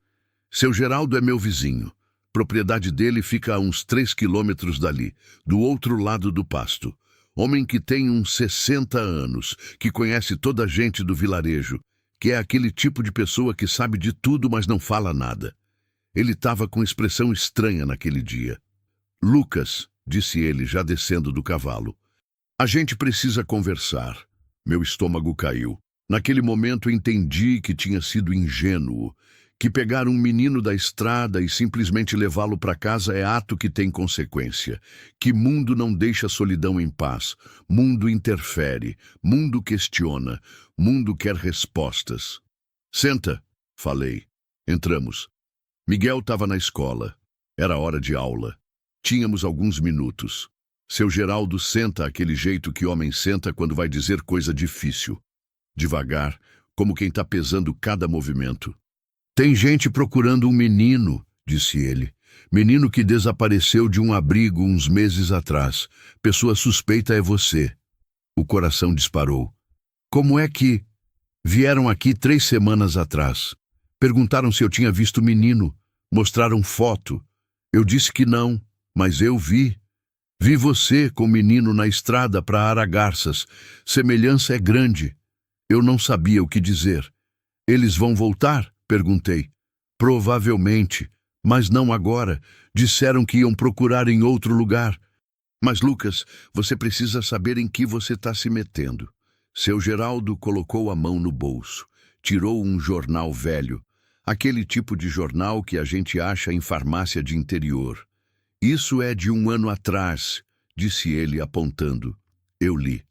Seu Geraldo é meu vizinho. Propriedade dele fica a uns 3 quilômetros dali, do outro lado do pasto. Homem que tem uns 60 anos, que conhece toda a gente do vilarejo, que é aquele tipo de pessoa que sabe de tudo, mas não fala nada. Ele estava com expressão estranha naquele dia. Lucas, disse ele, já descendo do cavalo. A gente precisa conversar. Meu estômago caiu. Naquele momento entendi que tinha sido ingênuo, que pegar um menino da estrada e simplesmente levá-lo para casa é ato que tem consequência, que mundo não deixa a solidão em paz, mundo interfere, mundo questiona, mundo quer respostas. Senta, falei. Entramos. Miguel estava na escola. Era hora de aula. Tínhamos alguns minutos. Seu Geraldo senta aquele jeito que homem senta quando vai dizer coisa difícil. Devagar, como quem está pesando cada movimento. Tem gente procurando um menino, disse ele. Menino que desapareceu de um abrigo uns meses atrás. Pessoa suspeita é você. O coração disparou. Como é que... Vieram aqui 3 semanas atrás. Perguntaram se eu tinha visto o menino. Mostraram foto. Eu disse que não, mas eu vi. Vi você com o menino na estrada para Aragarças. Semelhança é grande. Eu não sabia o que dizer. Eles vão voltar? Perguntei. Provavelmente, mas não agora. Disseram que iam procurar em outro lugar. Mas, Lucas, você precisa saber em que você está se metendo. Seu Geraldo colocou a mão no bolso, tirou um jornal velho, aquele tipo de jornal que a gente acha em farmácia de interior. Isso é de 1 ano atrás, disse ele apontando. Eu li.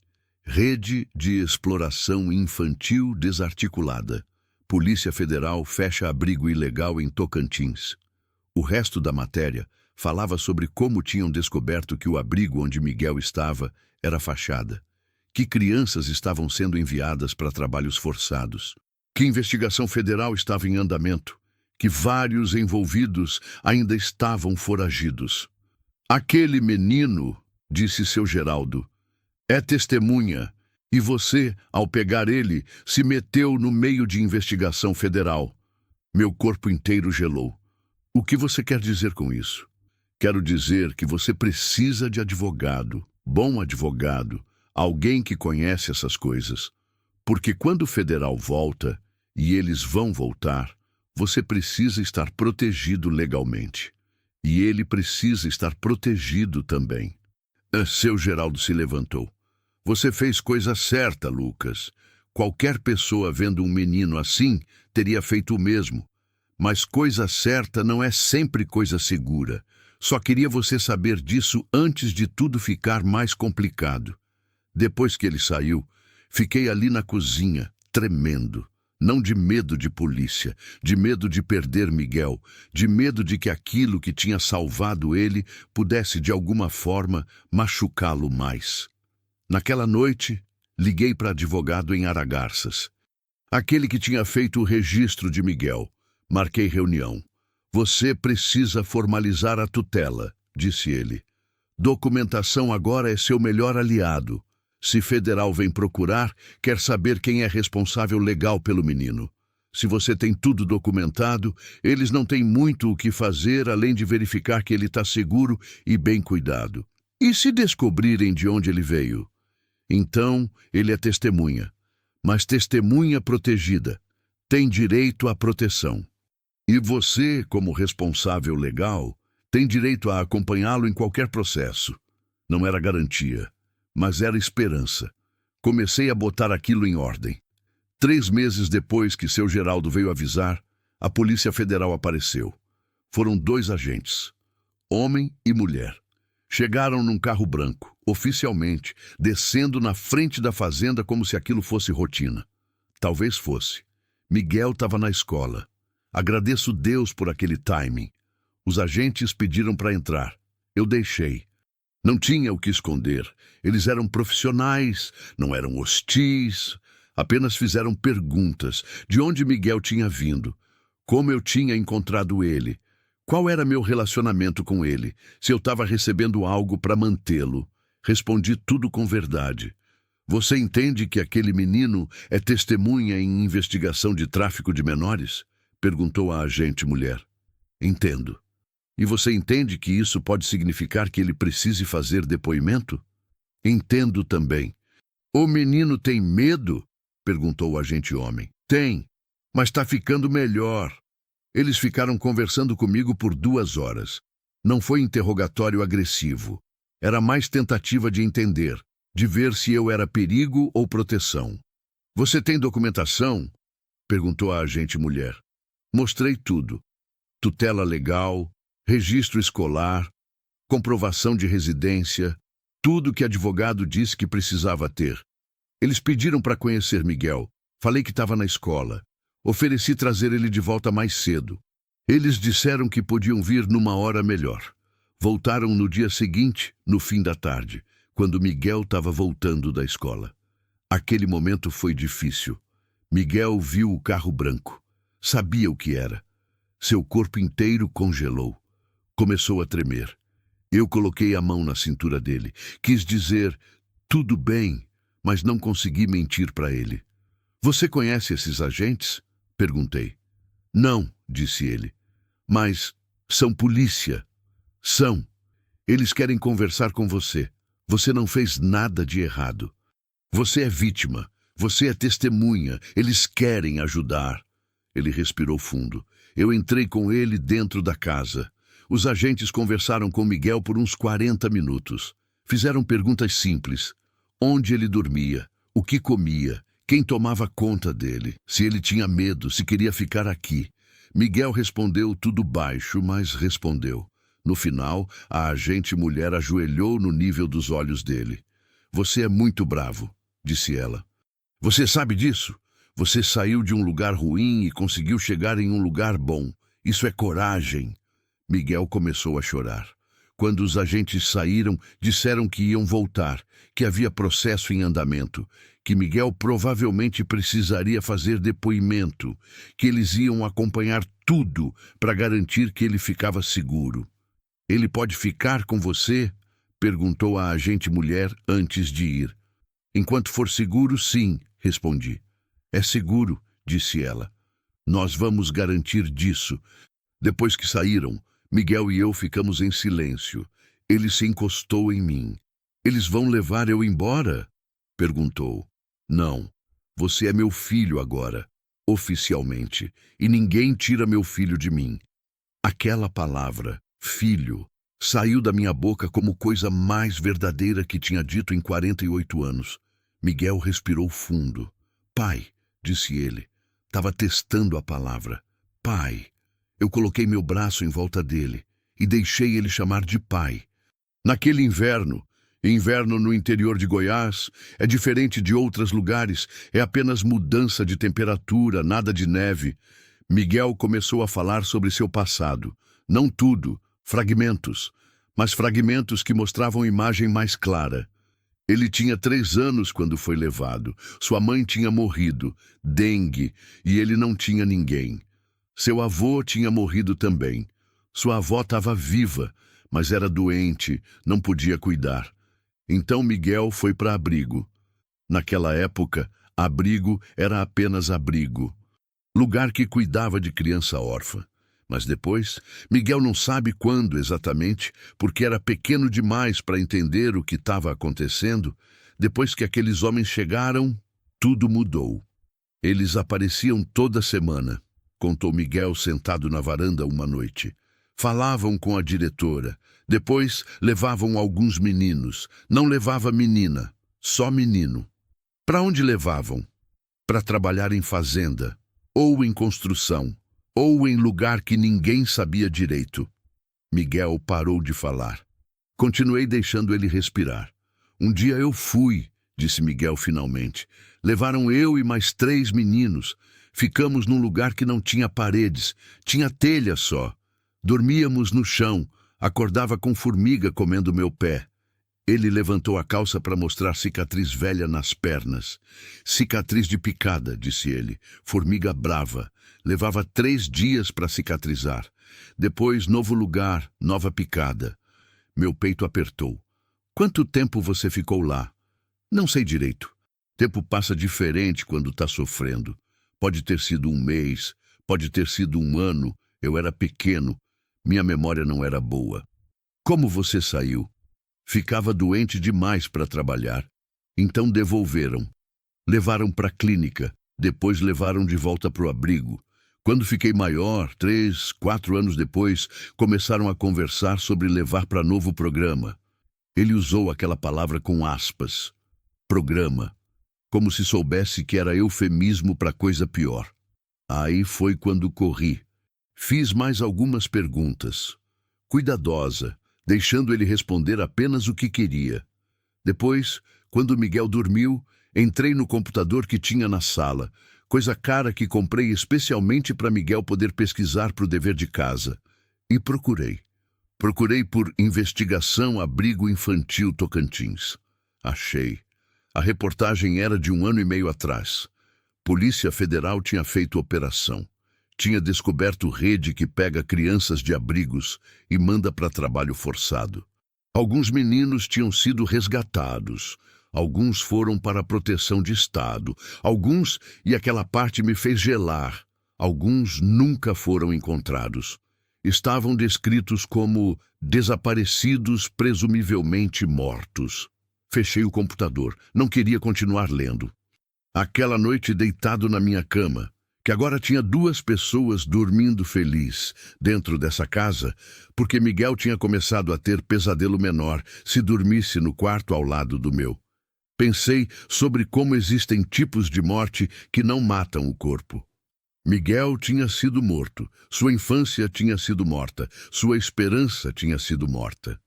Rede de Exploração Infantil Desarticulada. Polícia Federal fecha abrigo ilegal em Tocantins. O resto da matéria falava sobre como tinham descoberto que o abrigo onde Miguel estava era fachada, que crianças estavam sendo enviadas para trabalhos forçados, que investigação federal estava em andamento, que vários envolvidos ainda estavam foragidos. Aquele menino, disse seu Geraldo, é testemunha, e você, ao pegar ele, se meteu no meio de investigação federal. Meu corpo inteiro gelou. O que você quer dizer com isso? Quero dizer que você precisa de advogado, bom advogado, alguém que conhece essas coisas. Porque quando o federal volta, e eles vão voltar, você precisa estar protegido legalmente. E ele precisa estar protegido também. Seu Geraldo se levantou. Você fez coisa certa, Lucas. Qualquer pessoa vendo um menino assim teria feito o mesmo. Mas coisa certa não é sempre coisa segura. Só queria você saber disso antes de tudo ficar mais complicado. Depois que ele saiu, fiquei ali na cozinha, tremendo. Não de medo de polícia, de medo de perder Miguel, de medo de que aquilo que tinha salvado ele pudesse de alguma forma machucá-lo mais. Naquela noite, liguei para advogado em Aragarças. Aquele que tinha feito o registro de Miguel. Marquei reunião. Você precisa formalizar a tutela, disse ele. Documentação agora é seu melhor aliado. Se federal vem procurar, quer saber quem é responsável legal pelo menino. Se você tem tudo documentado, eles não têm muito o que fazer além de verificar que ele está seguro e bem cuidado. E se descobrirem de onde ele veio? Então, ele é testemunha. Mas testemunha protegida. Tem direito à proteção. E você, como responsável legal, tem direito a acompanhá-lo em qualquer processo. Não era garantia, mas era esperança. Comecei a botar aquilo em ordem. 3 meses depois que seu Geraldo veio avisar, a Polícia Federal apareceu. Foram 2 agentes, homem e mulher. Chegaram num carro branco, oficialmente, descendo na frente da fazenda como se aquilo fosse rotina. Talvez fosse. Miguel estava na escola. Agradeço Deus por aquele timing. Os agentes pediram para entrar. Eu deixei. Não tinha o que esconder. Eles eram profissionais, não eram hostis. Apenas fizeram perguntas. De onde Miguel tinha vindo? Como eu tinha encontrado ele? Qual era meu relacionamento com ele? Se eu estava recebendo algo para mantê-lo? Respondi tudo com verdade. Você entende que aquele menino é testemunha em investigação de tráfico de menores? Perguntou a agente mulher. Entendo. E você entende que isso pode significar que ele precise fazer depoimento? Entendo também. O menino tem medo? Perguntou o agente homem. Tem, mas está ficando melhor. Eles ficaram conversando comigo por 2 horas. Não foi interrogatório agressivo. Era mais tentativa de entender, de ver se eu era perigo ou proteção. Você tem documentação? Perguntou a agente mulher. Mostrei tudo. Tutela legal, registro escolar, comprovação de residência, tudo que advogado disse que precisava ter. Eles pediram para conhecer Miguel. Falei que estava na escola. Ofereci trazer ele de volta mais cedo. Eles disseram que podiam vir numa hora melhor. Voltaram no dia seguinte, no fim da tarde, quando Miguel estava voltando da escola. Aquele momento foi difícil. Miguel viu o carro branco. Sabia o que era. Seu corpo inteiro congelou. Começou a tremer. Eu coloquei a mão na cintura dele. Quis dizer, tudo bem, mas não consegui mentir para ele. Você conhece esses agentes? Perguntei. Não, disse ele. Mas são polícia. São. Eles querem conversar com você. Você não fez nada de errado. Você é vítima. Você é testemunha. Eles querem ajudar. Ele respirou fundo. Eu entrei com ele dentro da casa. Os agentes conversaram com Miguel por uns 40 minutos. Fizeram perguntas simples. Onde ele dormia? O que comia? Quem tomava conta dele? Se ele tinha medo, se queria ficar aqui. Miguel respondeu tudo baixo, mas respondeu. No final, a agente mulher ajoelhou no nível dos olhos dele. Você é muito bravo, disse ela. Você sabe disso? Você saiu de um lugar ruim e conseguiu chegar em um lugar bom. Isso é coragem. Miguel começou a chorar. Quando os agentes saíram, disseram que iam voltar, que havia processo em andamento, que Miguel provavelmente precisaria fazer depoimento, que eles iam acompanhar tudo para garantir que ele ficava seguro. Ele pode ficar com você? Perguntou a agente mulher antes de ir. Enquanto for seguro, sim, respondi. É seguro, disse ela. Nós vamos garantir disso. Depois que saíram, Miguel e eu ficamos em silêncio. Ele se encostou em mim. Eles vão levar eu embora? Perguntou. Não, você é meu filho agora, oficialmente, e ninguém tira meu filho de mim. Aquela palavra, filho, saiu da minha boca como coisa mais verdadeira que tinha dito em 48 anos. Miguel respirou fundo. Pai, disse ele. Estava testando a palavra. Pai. Eu coloquei meu braço em volta dele e deixei ele chamar de pai. Naquele inverno no interior de Goiás, é diferente de outros lugares, é apenas mudança de temperatura, nada de neve. Miguel começou a falar sobre seu passado. Não tudo, fragmentos, mas fragmentos que mostravam imagem mais clara. Ele tinha 3 anos quando foi levado. Sua mãe tinha morrido, dengue, e ele não tinha ninguém. Seu avô tinha morrido também. Sua avó estava viva, mas era doente, não podia cuidar. Então Miguel foi para abrigo. Naquela época, abrigo era apenas abrigo. Lugar que cuidava de criança órfã. Mas depois, Miguel não sabe quando exatamente, porque era pequeno demais para entender o que estava acontecendo. Depois que aqueles homens chegaram, tudo mudou. Eles apareciam toda semana, contou Miguel sentado na varanda uma noite. Falavam com a diretora. Depois levavam alguns meninos. Não levava menina, só menino. Para onde levavam? Para trabalhar em fazenda, ou em construção, ou em lugar que ninguém sabia direito. Miguel parou de falar. Continuei deixando ele respirar. Um dia eu fui, disse Miguel finalmente. Levaram eu e mais 3 meninos. Ficamos num lugar que não tinha paredes, tinha telha só. Dormíamos no chão, acordava com formiga comendo meu pé. Ele levantou a calça para mostrar cicatriz velha nas pernas. Cicatriz de picada, disse ele. Formiga brava. Levava 3 dias para cicatrizar. Depois, novo lugar, nova picada. Meu peito apertou. Quanto tempo você ficou lá? Não sei direito. Tempo passa diferente quando está sofrendo. Pode ter sido 1 mês, pode ter sido 1 ano. Eu era pequeno. Minha memória não era boa. Como você saiu? Ficava doente demais para trabalhar. Então devolveram. Levaram para a clínica. Depois levaram de volta para o abrigo. Quando fiquei maior, 3, 4 anos depois, começaram a conversar sobre levar para novo programa. Ele usou aquela palavra com aspas. Programa. Como se soubesse que era eufemismo para coisa pior. Aí foi quando corri. Fiz mais algumas perguntas. Cuidadosa, deixando ele responder apenas o que queria. Depois, quando Miguel dormiu, entrei no computador que tinha na sala, coisa cara que comprei especialmente para Miguel poder pesquisar para o dever de casa. E procurei. Procurei por Investigação Abrigo Infantil Tocantins. Achei. A reportagem era de 1 ano e meio atrás. Polícia Federal tinha feito operação. Tinha descoberto rede que pega crianças de abrigos e manda para trabalho forçado. Alguns meninos tinham sido resgatados. Alguns foram para a proteção de Estado. Alguns, e aquela parte me fez gelar, alguns nunca foram encontrados. Estavam descritos como desaparecidos, presumivelmente mortos. Fechei o computador. Não queria continuar lendo. Aquela noite, deitado na minha cama, que agora tinha 2 pessoas dormindo feliz dentro dessa casa, porque Miguel tinha começado a ter pesadelo menor se dormisse no quarto ao lado do meu. Pensei sobre como existem tipos de morte que não matam o corpo. Miguel tinha sido morto, sua infância tinha sido morta, sua esperança tinha sido morta.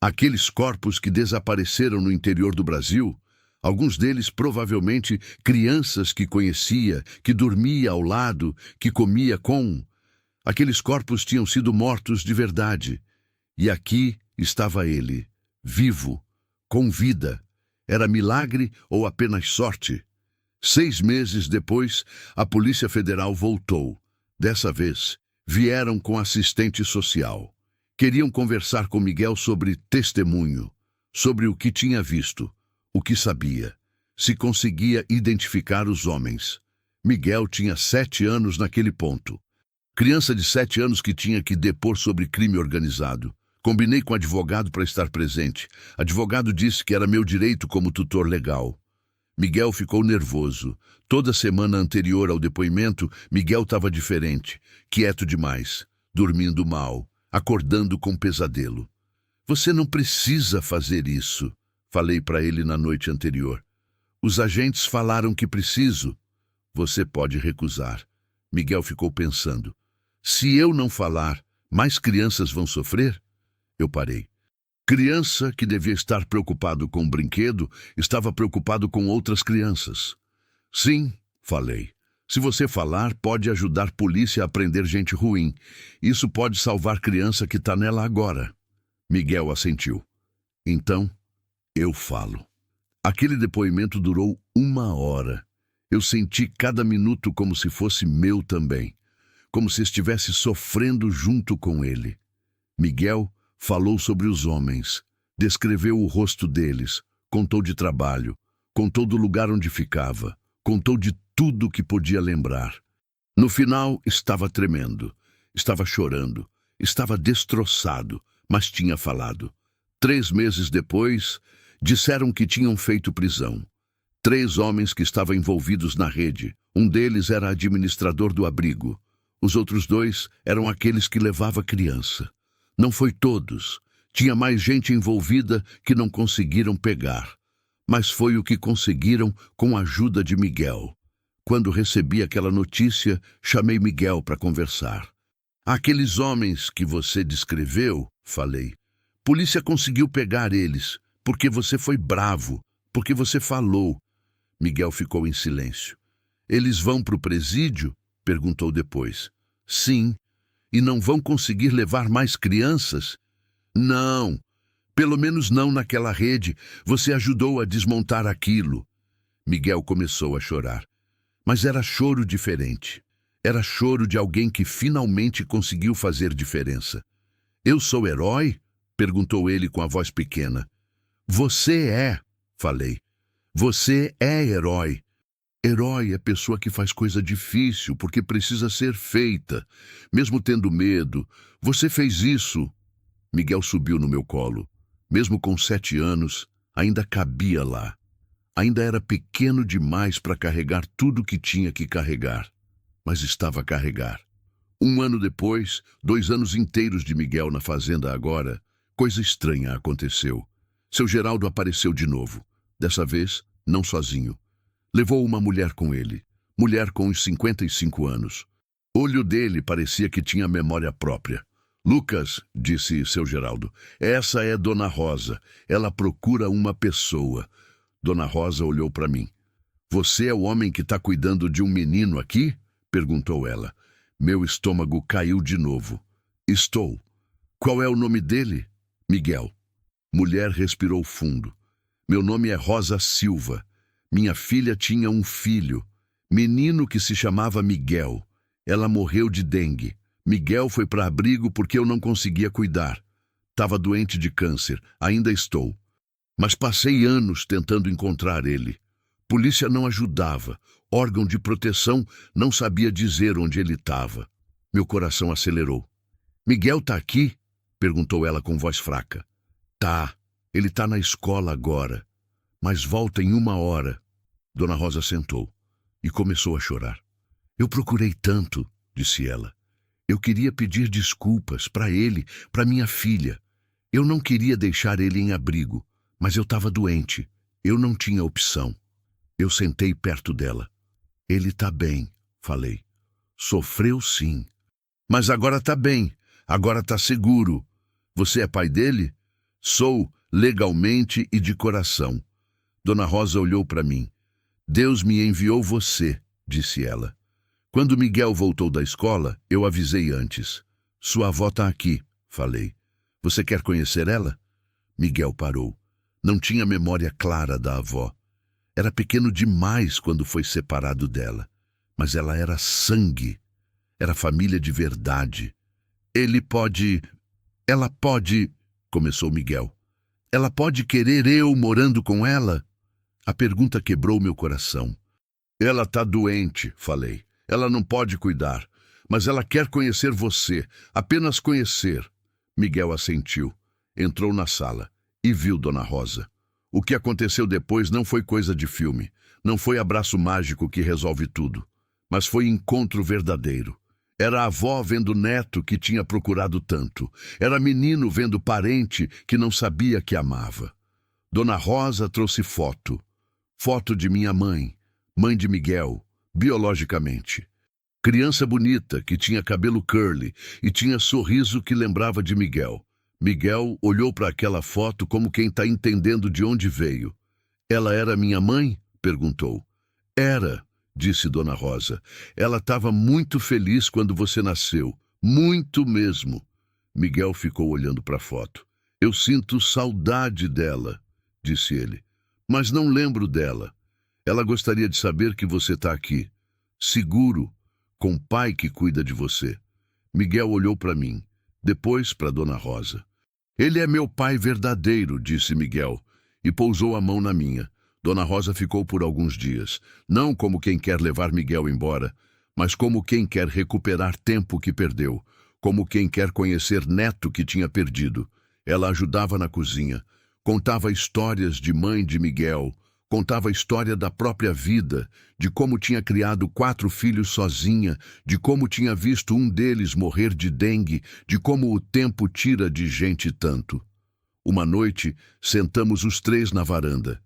Aqueles corpos que desapareceram no interior do Brasil, alguns deles provavelmente crianças que conhecia, que dormia ao lado, que comia com. Aqueles corpos tinham sido mortos de verdade. E aqui estava ele, vivo, com vida. Era milagre ou apenas sorte? 6 meses depois, a Polícia Federal voltou. Dessa vez, vieram com assistente social. Queriam conversar com Miguel sobre testemunho, sobre o que tinha visto, o que sabia, se conseguia identificar os homens. Miguel tinha 7 anos naquele ponto. Criança de 7 anos que tinha que depor sobre crime organizado. Combinei com o advogado para estar presente. Advogado disse que era meu direito como tutor legal. Miguel ficou nervoso. Toda semana anterior ao depoimento, Miguel estava diferente, quieto demais, dormindo mal, acordando com pesadelo. Você não precisa fazer isso, falei para ele na noite anterior. Os agentes falaram que preciso. Você pode recusar. Miguel ficou pensando. Se eu não falar, mais crianças vão sofrer? Eu parei. Criança que devia estar preocupado com o brinquedo, estava preocupado com outras crianças. Sim, falei. Se você falar, pode ajudar a polícia a prender gente ruim. Isso pode salvar criança que está nela agora. Miguel assentiu. Então, eu falo. Aquele depoimento durou 1 hora. Eu senti cada minuto como se fosse meu também. Como se estivesse sofrendo junto com ele. Miguel falou sobre os homens, descreveu o rosto deles, contou de trabalho, contou do lugar onde ficava, contou de tudo que podia lembrar. No final, estava tremendo, estava chorando, estava destroçado, mas tinha falado. 3 meses depois, disseram que tinham feito prisão. 3 homens que estavam envolvidos na rede. Um deles era administrador do abrigo. Os outros 2 eram aqueles que levava criança. Não foi todos. Tinha mais gente envolvida que não conseguiram pegar. Mas foi o que conseguiram com a ajuda de Miguel. Quando recebi aquela notícia, chamei Miguel para conversar. Aqueles homens que você descreveu, falei. Polícia conseguiu pegar eles, porque você foi bravo, porque você falou. Miguel ficou em silêncio. Eles vão para o presídio? Perguntou depois. Sim. E não vão conseguir levar mais crianças? Não. Pelo menos não naquela rede. Você ajudou a desmontar aquilo. Miguel começou a chorar. Mas era choro diferente. Era choro de alguém que finalmente conseguiu fazer diferença. Eu sou herói? Perguntou ele com a voz pequena. Você é, falei. Você é herói. Herói é pessoa que faz coisa difícil porque precisa ser feita, mesmo tendo medo. Você fez isso. Miguel subiu no meu colo. Mesmo com 7 anos, ainda cabia lá. Ainda era pequeno demais para carregar tudo que tinha que carregar. Mas estava a carregar. 1 ano depois, 2 anos inteiros de Miguel na fazenda agora, coisa estranha aconteceu. Seu Geraldo apareceu de novo. Dessa vez, não sozinho. Levou uma mulher com ele, mulher com uns 55 anos. O olho dele parecia que tinha memória própria. Lucas, disse seu Geraldo, essa é Dona Rosa. Ela procura uma pessoa. Dona Rosa olhou para mim. Você é o homem que está cuidando de um menino aqui? Perguntou ela. Meu estômago caiu de novo. Estou. Qual é o nome dele? Miguel. Mulher respirou fundo. Meu nome é Rosa Silva. Minha filha tinha um filho, menino que se chamava Miguel. Ela morreu de dengue. Miguel foi para abrigo porque eu não conseguia cuidar. Estava doente de câncer, ainda estou. Mas passei anos tentando encontrar ele. Polícia não ajudava. Órgão de proteção não sabia dizer onde ele estava. Meu coração acelerou. Miguel tá aqui? Perguntou ela com voz fraca. Tá, ele tá na escola agora. Mas volta em 1 hora. Dona Rosa sentou e começou a chorar. Eu procurei tanto, disse ela. Eu queria pedir desculpas para ele, para minha filha. Eu não queria deixar ele em abrigo, mas eu estava doente. Eu não tinha opção. Eu sentei perto dela. Ele tá bem, falei. Sofreu sim. Mas agora tá bem. Agora tá seguro. Você é pai dele? Sou, legalmente e de coração. Dona Rosa olhou para mim. Deus me enviou você, disse ela. Quando Miguel voltou da escola, eu avisei antes. Sua avó tá aqui, falei. Você quer conhecer ela? Miguel parou. Não tinha memória clara da avó. Era pequeno demais quando foi separado dela. Mas ela era sangue. Era família de verdade. Ela pode, começou Miguel. Ela pode querer eu morando com ela? A pergunta quebrou meu coração. Ela tá doente, falei. Ela não pode cuidar, mas ela quer conhecer você, apenas conhecer. Miguel assentiu, entrou na sala e viu Dona Rosa. O que aconteceu depois não foi coisa de filme, não foi abraço mágico que resolve tudo, mas foi encontro verdadeiro. Era a avó vendo o neto que tinha procurado tanto, era menino vendo parente que não sabia que amava. Dona Rosa trouxe foto de minha mãe de Miguel, biologicamente. Criança bonita, que tinha cabelo curly e tinha sorriso que lembrava de Miguel. Miguel olhou para aquela foto como quem está entendendo de onde veio. Ela era minha mãe? Perguntou. Era, disse Dona Rosa. Ela estava muito feliz quando você nasceu. Muito mesmo. Miguel ficou olhando para a foto. Eu sinto saudade dela, disse ele. Mas não lembro dela. Ela gostaria de saber que você está aqui, seguro, com o pai que cuida de você. Miguel olhou para mim, depois para Dona Rosa. Ele é meu pai verdadeiro, disse Miguel, e pousou a mão na minha. Dona Rosa ficou por alguns dias, não como quem quer levar Miguel embora, mas como quem quer recuperar tempo que perdeu, como quem quer conhecer neto que tinha perdido. Ela ajudava na cozinha, contava histórias de mãe de Miguel, contava a história da própria vida, de como tinha criado 4 filhos sozinha, de como tinha visto um deles morrer de dengue, de como o tempo tira de gente tanto. Uma noite, sentamos os 3 na varanda.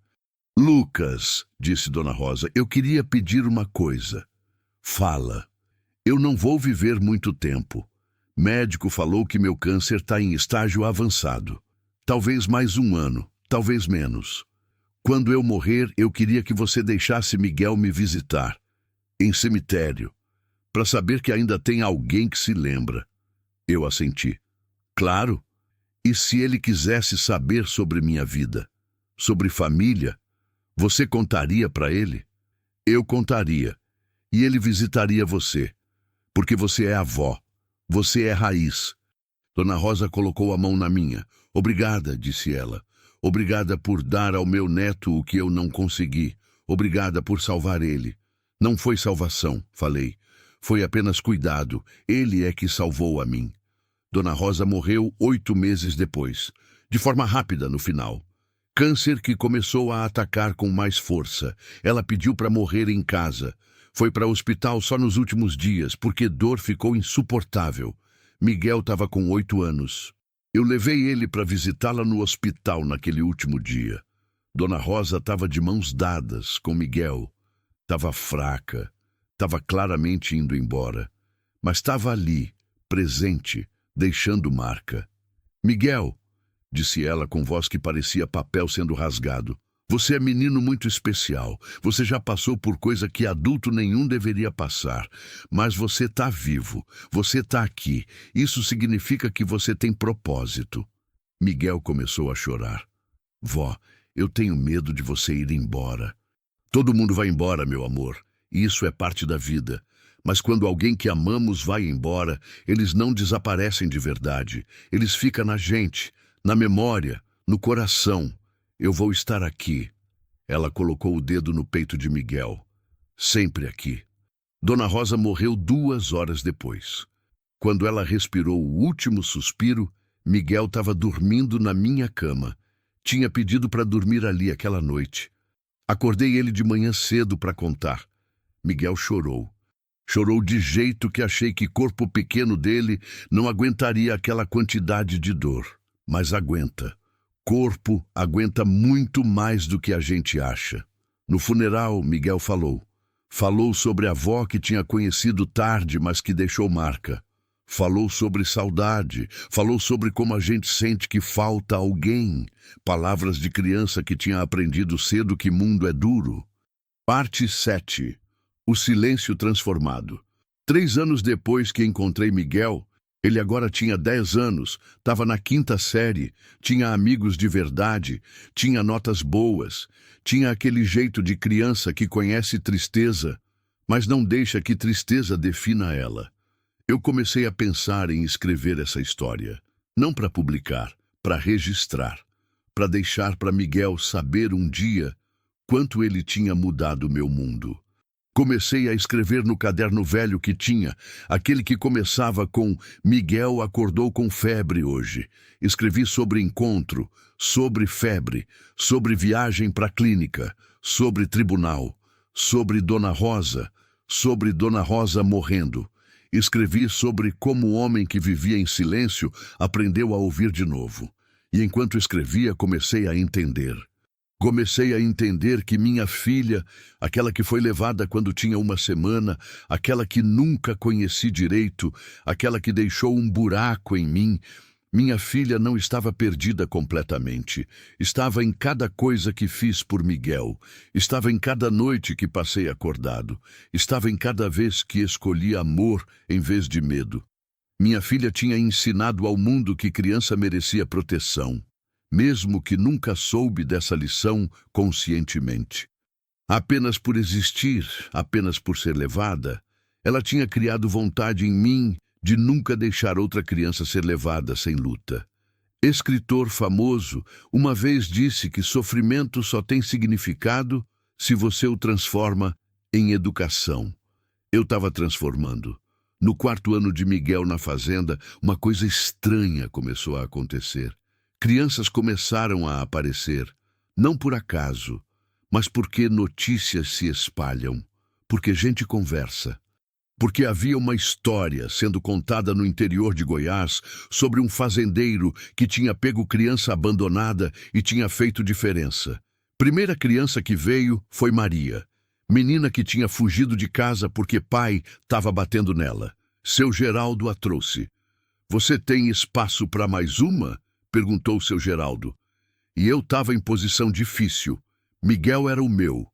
Lucas, disse Dona Rosa, eu queria pedir uma coisa. Fala. Eu não vou viver muito tempo. Médico falou que meu câncer está em estágio avançado. Talvez mais 1 ano, talvez menos. Quando eu morrer, eu queria que você deixasse Miguel me visitar, em cemitério, para saber que ainda tem alguém que se lembra. Eu assenti. Claro. E se ele quisesse saber sobre minha vida, sobre família, você contaria para ele? Eu contaria. E ele visitaria você, porque você é avó, você é raiz. Dona Rosa colocou a mão na minha. Obrigada, disse ela. Obrigada por dar ao meu neto o que eu não consegui. Obrigada por salvar ele. Não foi salvação, falei. Foi apenas cuidado. Ele é que salvou a mim. Dona Rosa morreu 8 meses depois, de forma rápida no final. Câncer que começou a atacar com mais força. Ela pediu para morrer em casa. Foi para o hospital só nos últimos dias, porque dor ficou insuportável. Miguel estava com 8 anos. Eu levei ele para visitá-la no hospital naquele último dia. Dona Rosa estava de mãos dadas com Miguel. Estava fraca, estava claramente indo embora, mas estava ali, presente, deixando marca. Miguel, disse ela com voz que parecia papel sendo rasgado, você é menino muito especial. Você já passou por coisa que adulto nenhum deveria passar. Mas você está vivo. Você está aqui. Isso significa que você tem propósito. Miguel começou a chorar. Vó, eu tenho medo de você ir embora. Todo mundo vai embora, meu amor. Isso é parte da vida. Mas quando alguém que amamos vai embora, eles não desaparecem de verdade. Eles ficam na gente, na memória, no coração. Eu vou estar aqui. Ela colocou o dedo no peito de Miguel. Sempre aqui. Dona Rosa morreu 2 horas depois. Quando ela respirou o último suspiro, Miguel estava dormindo na minha cama. Tinha pedido para dormir ali aquela noite. Acordei ele de manhã cedo para contar. Miguel chorou. Chorou de jeito que achei que corpo pequeno dele não aguentaria aquela quantidade de dor. Mas aguenta. Corpo aguenta muito mais do que a gente acha. No funeral, Miguel falou. Falou sobre a avó que tinha conhecido tarde, mas que deixou marca. Falou sobre saudade, falou sobre como a gente sente que falta alguém. Palavras de criança que tinha aprendido cedo que mundo é duro. Parte 7. O silêncio transformado. 3 anos depois que encontrei Miguel, ele agora tinha 10 anos, estava na 5ª série, tinha amigos de verdade, tinha notas boas, tinha aquele jeito de criança que conhece tristeza, mas não deixa que tristeza defina ela. Eu comecei a pensar em escrever essa história, não para publicar, para registrar, para deixar para Miguel saber um dia quanto ele tinha mudado meu mundo. Comecei a escrever no caderno velho que tinha, aquele que começava com Miguel acordou com febre hoje. Escrevi sobre encontro, sobre febre, sobre viagem para a clínica, sobre tribunal, sobre Dona Rosa morrendo. Escrevi sobre como o homem que vivia em silêncio aprendeu a ouvir de novo. E enquanto escrevia, comecei a entender. Comecei a entender que minha filha, aquela que foi levada quando tinha 1 semana, aquela que nunca conheci direito, aquela que deixou um buraco em mim, minha filha não estava perdida completamente. Estava em cada coisa que fiz por Miguel. Estava em cada noite que passei acordado. Estava em cada vez que escolhi amor em vez de medo. Minha filha tinha ensinado ao mundo que criança merecia proteção, mesmo que nunca soube dessa lição conscientemente. Apenas por existir, apenas por ser levada, ela tinha criado vontade em mim de nunca deixar outra criança ser levada sem luta. Escritor famoso uma vez disse que sofrimento só tem significado se você o transforma em educação. Eu estava transformando. No 4º ano de Miguel na fazenda, uma coisa estranha começou a acontecer. Crianças começaram a aparecer, não por acaso, mas porque notícias se espalham, porque gente conversa, porque havia uma história sendo contada no interior de Goiás sobre um fazendeiro que tinha pego criança abandonada e tinha feito diferença. Primeira criança que veio foi Maria, menina que tinha fugido de casa porque pai estava batendo nela. Seu Geraldo a trouxe. Você tem espaço para mais uma? Perguntou seu Geraldo. E eu estava em posição difícil. Miguel era o meu.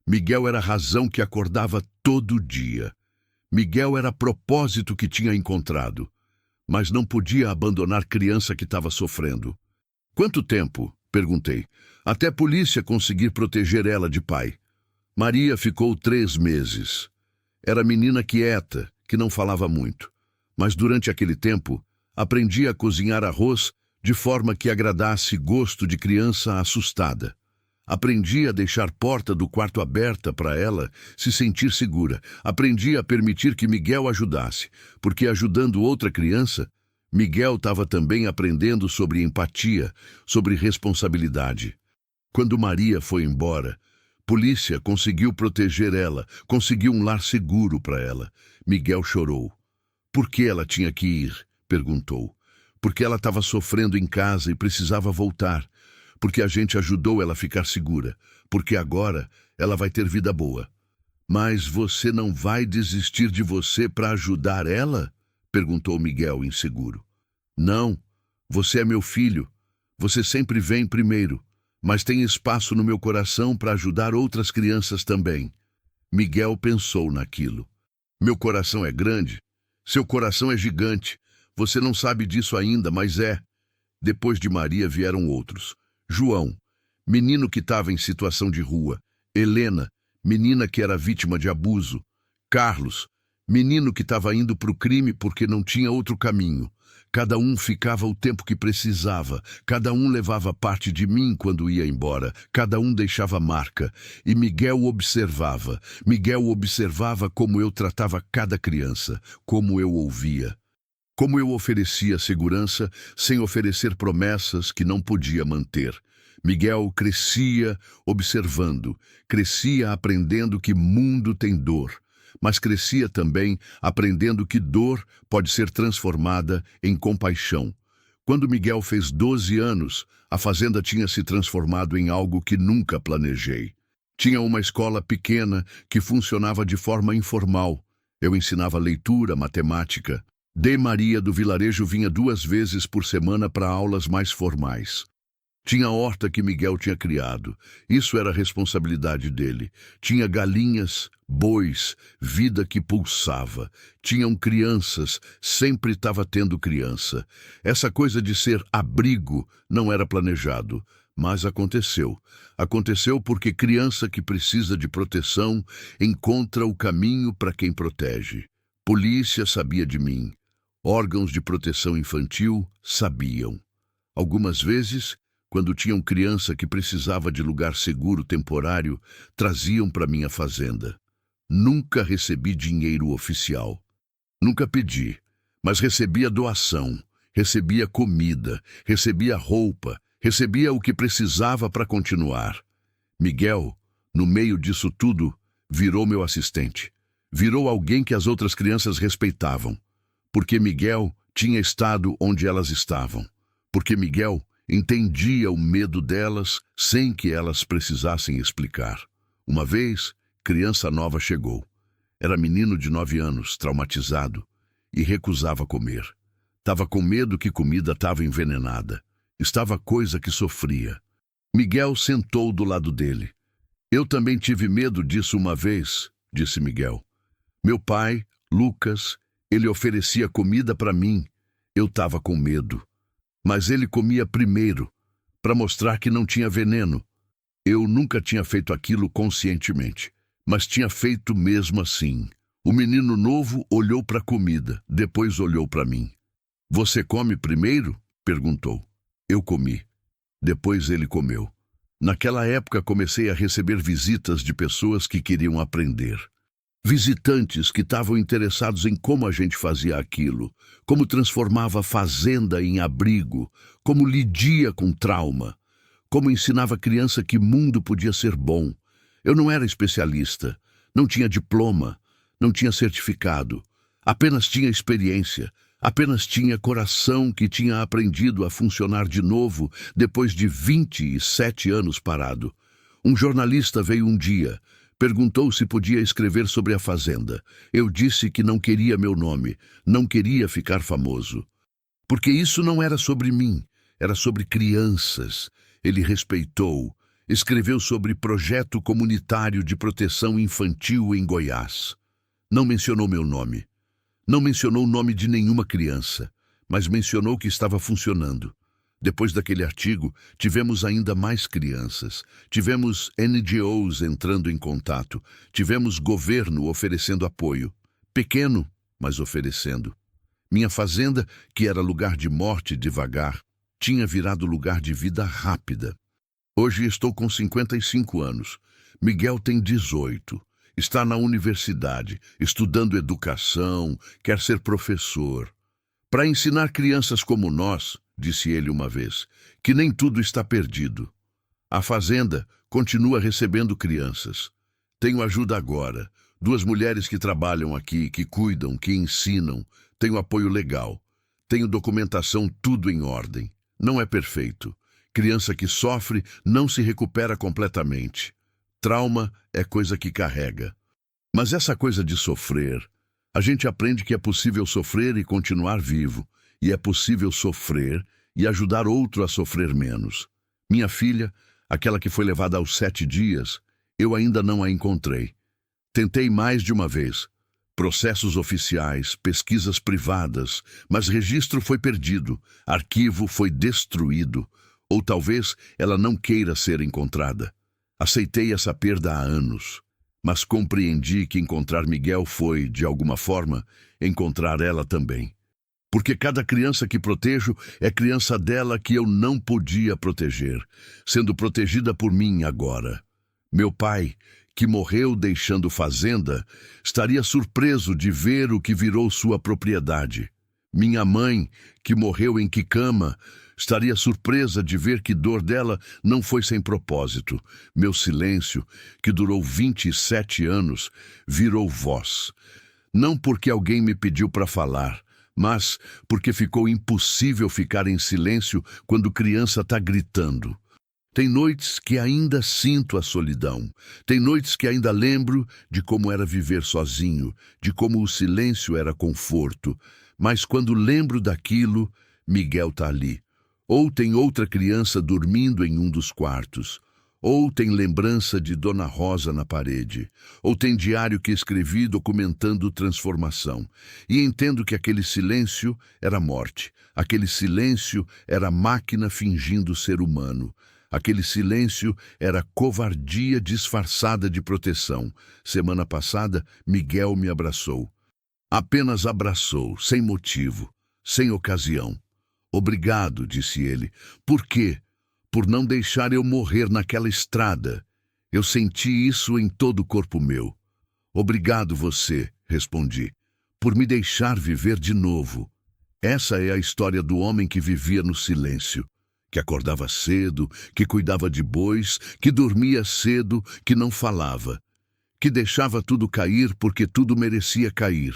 Miguel era a razão que acordava todo dia. Miguel era propósito que tinha encontrado. Mas não podia abandonar criança que estava sofrendo. Quanto tempo? Perguntei. Até a polícia conseguir proteger ela de pai. Maria ficou 3 meses. Era menina quieta, que não falava muito. Mas durante aquele tempo, aprendi a cozinhar arroz de forma que agradasse gosto de criança assustada. Aprendi a deixar porta do quarto aberta para ela se sentir segura. Aprendi a permitir que Miguel ajudasse, porque ajudando outra criança, Miguel estava também aprendendo sobre empatia, sobre responsabilidade. Quando Maria foi embora, polícia conseguiu proteger ela, conseguiu um lar seguro para ela. Miguel chorou. Por que ela tinha que ir? Perguntou. Porque ela estava sofrendo em casa e precisava voltar. Porque a gente ajudou ela a ficar segura. Porque agora ela vai ter vida boa. Mas você não vai desistir de você para ajudar ela? Perguntou Miguel inseguro. Não, você é meu filho. Você sempre vem primeiro. Mas tem espaço no meu coração para ajudar outras crianças também. Miguel pensou naquilo. Meu coração é grande. Seu coração é gigante. Você não sabe disso ainda, mas é. Depois de Maria vieram outros. João, menino que estava em situação de rua. Helena, menina que era vítima de abuso. Carlos, menino que estava indo para o crime porque não tinha outro caminho. Cada um ficava o tempo que precisava. Cada um levava parte de mim quando ia embora. Cada um deixava marca. E Miguel observava. Miguel observava como eu tratava cada criança, como eu ouvia. Como eu oferecia segurança sem oferecer promessas que não podia manter. Miguel crescia observando, crescia aprendendo que mundo tem dor, mas crescia também aprendendo que dor pode ser transformada em compaixão. Quando Miguel fez 12 anos, a fazenda tinha se transformado em algo que nunca planejei. Tinha uma escola pequena que funcionava de forma informal. Eu ensinava leitura, matemática. D. Maria do vilarejo vinha 2 vezes por semana para aulas mais formais. Tinha a horta que Miguel tinha criado. Isso era responsabilidade dele. Tinha galinhas, bois, vida que pulsava. Tinham crianças, sempre estava tendo criança. Essa coisa de ser abrigo não era planejado, mas aconteceu. Aconteceu porque criança que precisa de proteção encontra o caminho para quem protege. Polícia sabia de mim. Órgãos de proteção infantil sabiam. Algumas vezes, quando tinham criança que precisava de lugar seguro temporário, traziam para minha fazenda. Nunca recebi dinheiro oficial. Nunca pedi, mas recebia doação, recebia comida, recebia roupa, recebia o que precisava para continuar. Miguel, no meio disso tudo, virou meu assistente. Virou alguém que as outras crianças respeitavam. Porque Miguel tinha estado onde elas estavam. Porque Miguel entendia o medo delas sem que elas precisassem explicar. Uma vez, criança nova chegou. Era menino de 9 anos, traumatizado, e recusava comer. Estava com medo que comida estava envenenada. Estava coisa que sofria. Miguel sentou do lado dele. Eu também tive medo disso uma vez, disse Miguel. Meu pai, Lucas, ele oferecia comida para mim. Eu estava com medo. Mas ele comia primeiro, para mostrar que não tinha veneno. Eu nunca tinha feito aquilo conscientemente, mas tinha feito mesmo assim. O menino novo olhou para a comida, depois olhou para mim. Você come primeiro? Perguntou. Eu comi. Depois ele comeu. Naquela época comecei a receber visitas de pessoas que queriam aprender. Visitantes que estavam interessados em como a gente fazia aquilo, como transformava a fazenda em abrigo, como lidia com trauma, como ensinava a criança que mundo podia ser bom. Eu não era especialista, não tinha diploma, não tinha certificado, apenas tinha experiência, apenas tinha coração que tinha aprendido a funcionar de novo depois de 27 anos parado. Um jornalista veio um dia. Perguntou se podia escrever sobre a fazenda. Eu disse que não queria meu nome, não queria ficar famoso. Porque isso não era sobre mim, era sobre crianças. Ele respeitou. Escreveu sobre projeto comunitário de proteção infantil em Goiás. Não mencionou meu nome. Não mencionou o nome de nenhuma criança, mas mencionou que estava funcionando. Depois daquele artigo, tivemos ainda mais crianças. Tivemos NGOs entrando em contato. Tivemos governo oferecendo apoio. Pequeno, mas oferecendo. Minha fazenda, que era lugar de morte devagar, tinha virado lugar de vida rápida. Hoje estou com 55 anos. Miguel tem 18. Está na universidade, estudando educação, quer ser professor. Para ensinar crianças como nós, disse ele uma vez, que nem tudo está perdido. A fazenda continua recebendo crianças. Tenho ajuda agora. 2 mulheres que trabalham aqui, que cuidam, que ensinam. Tenho apoio legal. Tenho documentação, tudo em ordem. Não é perfeito. Criança que sofre não se recupera completamente. Trauma é coisa que carrega. Mas essa coisa de sofrer, a gente aprende que é possível sofrer e continuar vivo. E é possível sofrer e ajudar outro a sofrer menos. Minha filha, aquela que foi levada aos 7 dias, eu ainda não a encontrei. Tentei mais de uma vez. Processos oficiais, pesquisas privadas, mas registro foi perdido, arquivo foi destruído, ou talvez ela não queira ser encontrada. Aceitei essa perda há anos, mas compreendi que encontrar Miguel foi, de alguma forma, encontrar ela também. Porque cada criança que protejo é criança dela que eu não podia proteger, sendo protegida por mim agora. Meu pai, que morreu deixando fazenda, estaria surpreso de ver o que virou sua propriedade. Minha mãe, que morreu em Kikama, estaria surpresa de ver que dor dela não foi sem propósito. Meu silêncio, que durou 27 anos, virou voz. Não porque alguém me pediu para falar, mas porque ficou impossível ficar em silêncio quando criança está gritando. Tem noites que ainda sinto a solidão. Tem noites que ainda lembro de como era viver sozinho, de como o silêncio era conforto. Mas quando lembro daquilo, Miguel está ali. Ou tem outra criança dormindo em um dos quartos. Ou tem lembrança de Dona Rosa na parede. Ou tem diário que escrevi documentando transformação. E entendo que aquele silêncio era morte. Aquele silêncio era máquina fingindo ser humano. Aquele silêncio era covardia disfarçada de proteção. Semana passada, Miguel me abraçou. Apenas abraçou, sem motivo, sem ocasião. Obrigado, disse ele. Por quê? Por não deixar eu morrer naquela estrada. Eu senti isso em todo o corpo meu. Obrigado você, respondi, por me deixar viver de novo. Essa é a história do homem que vivia no silêncio. Que acordava cedo, que cuidava de bois, que dormia cedo, que não falava, que deixava tudo cair porque tudo merecia cair,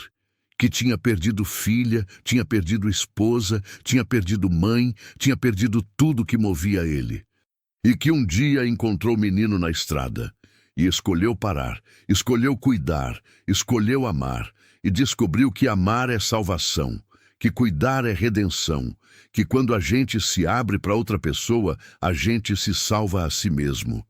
que tinha perdido filha, tinha perdido esposa, tinha perdido mãe, tinha perdido tudo que movia ele. E que um dia encontrou o menino na estrada e escolheu parar, escolheu cuidar, escolheu amar e descobriu que amar é salvação. Que cuidar é redenção, que quando a gente se abre para outra pessoa, a gente se salva a si mesmo.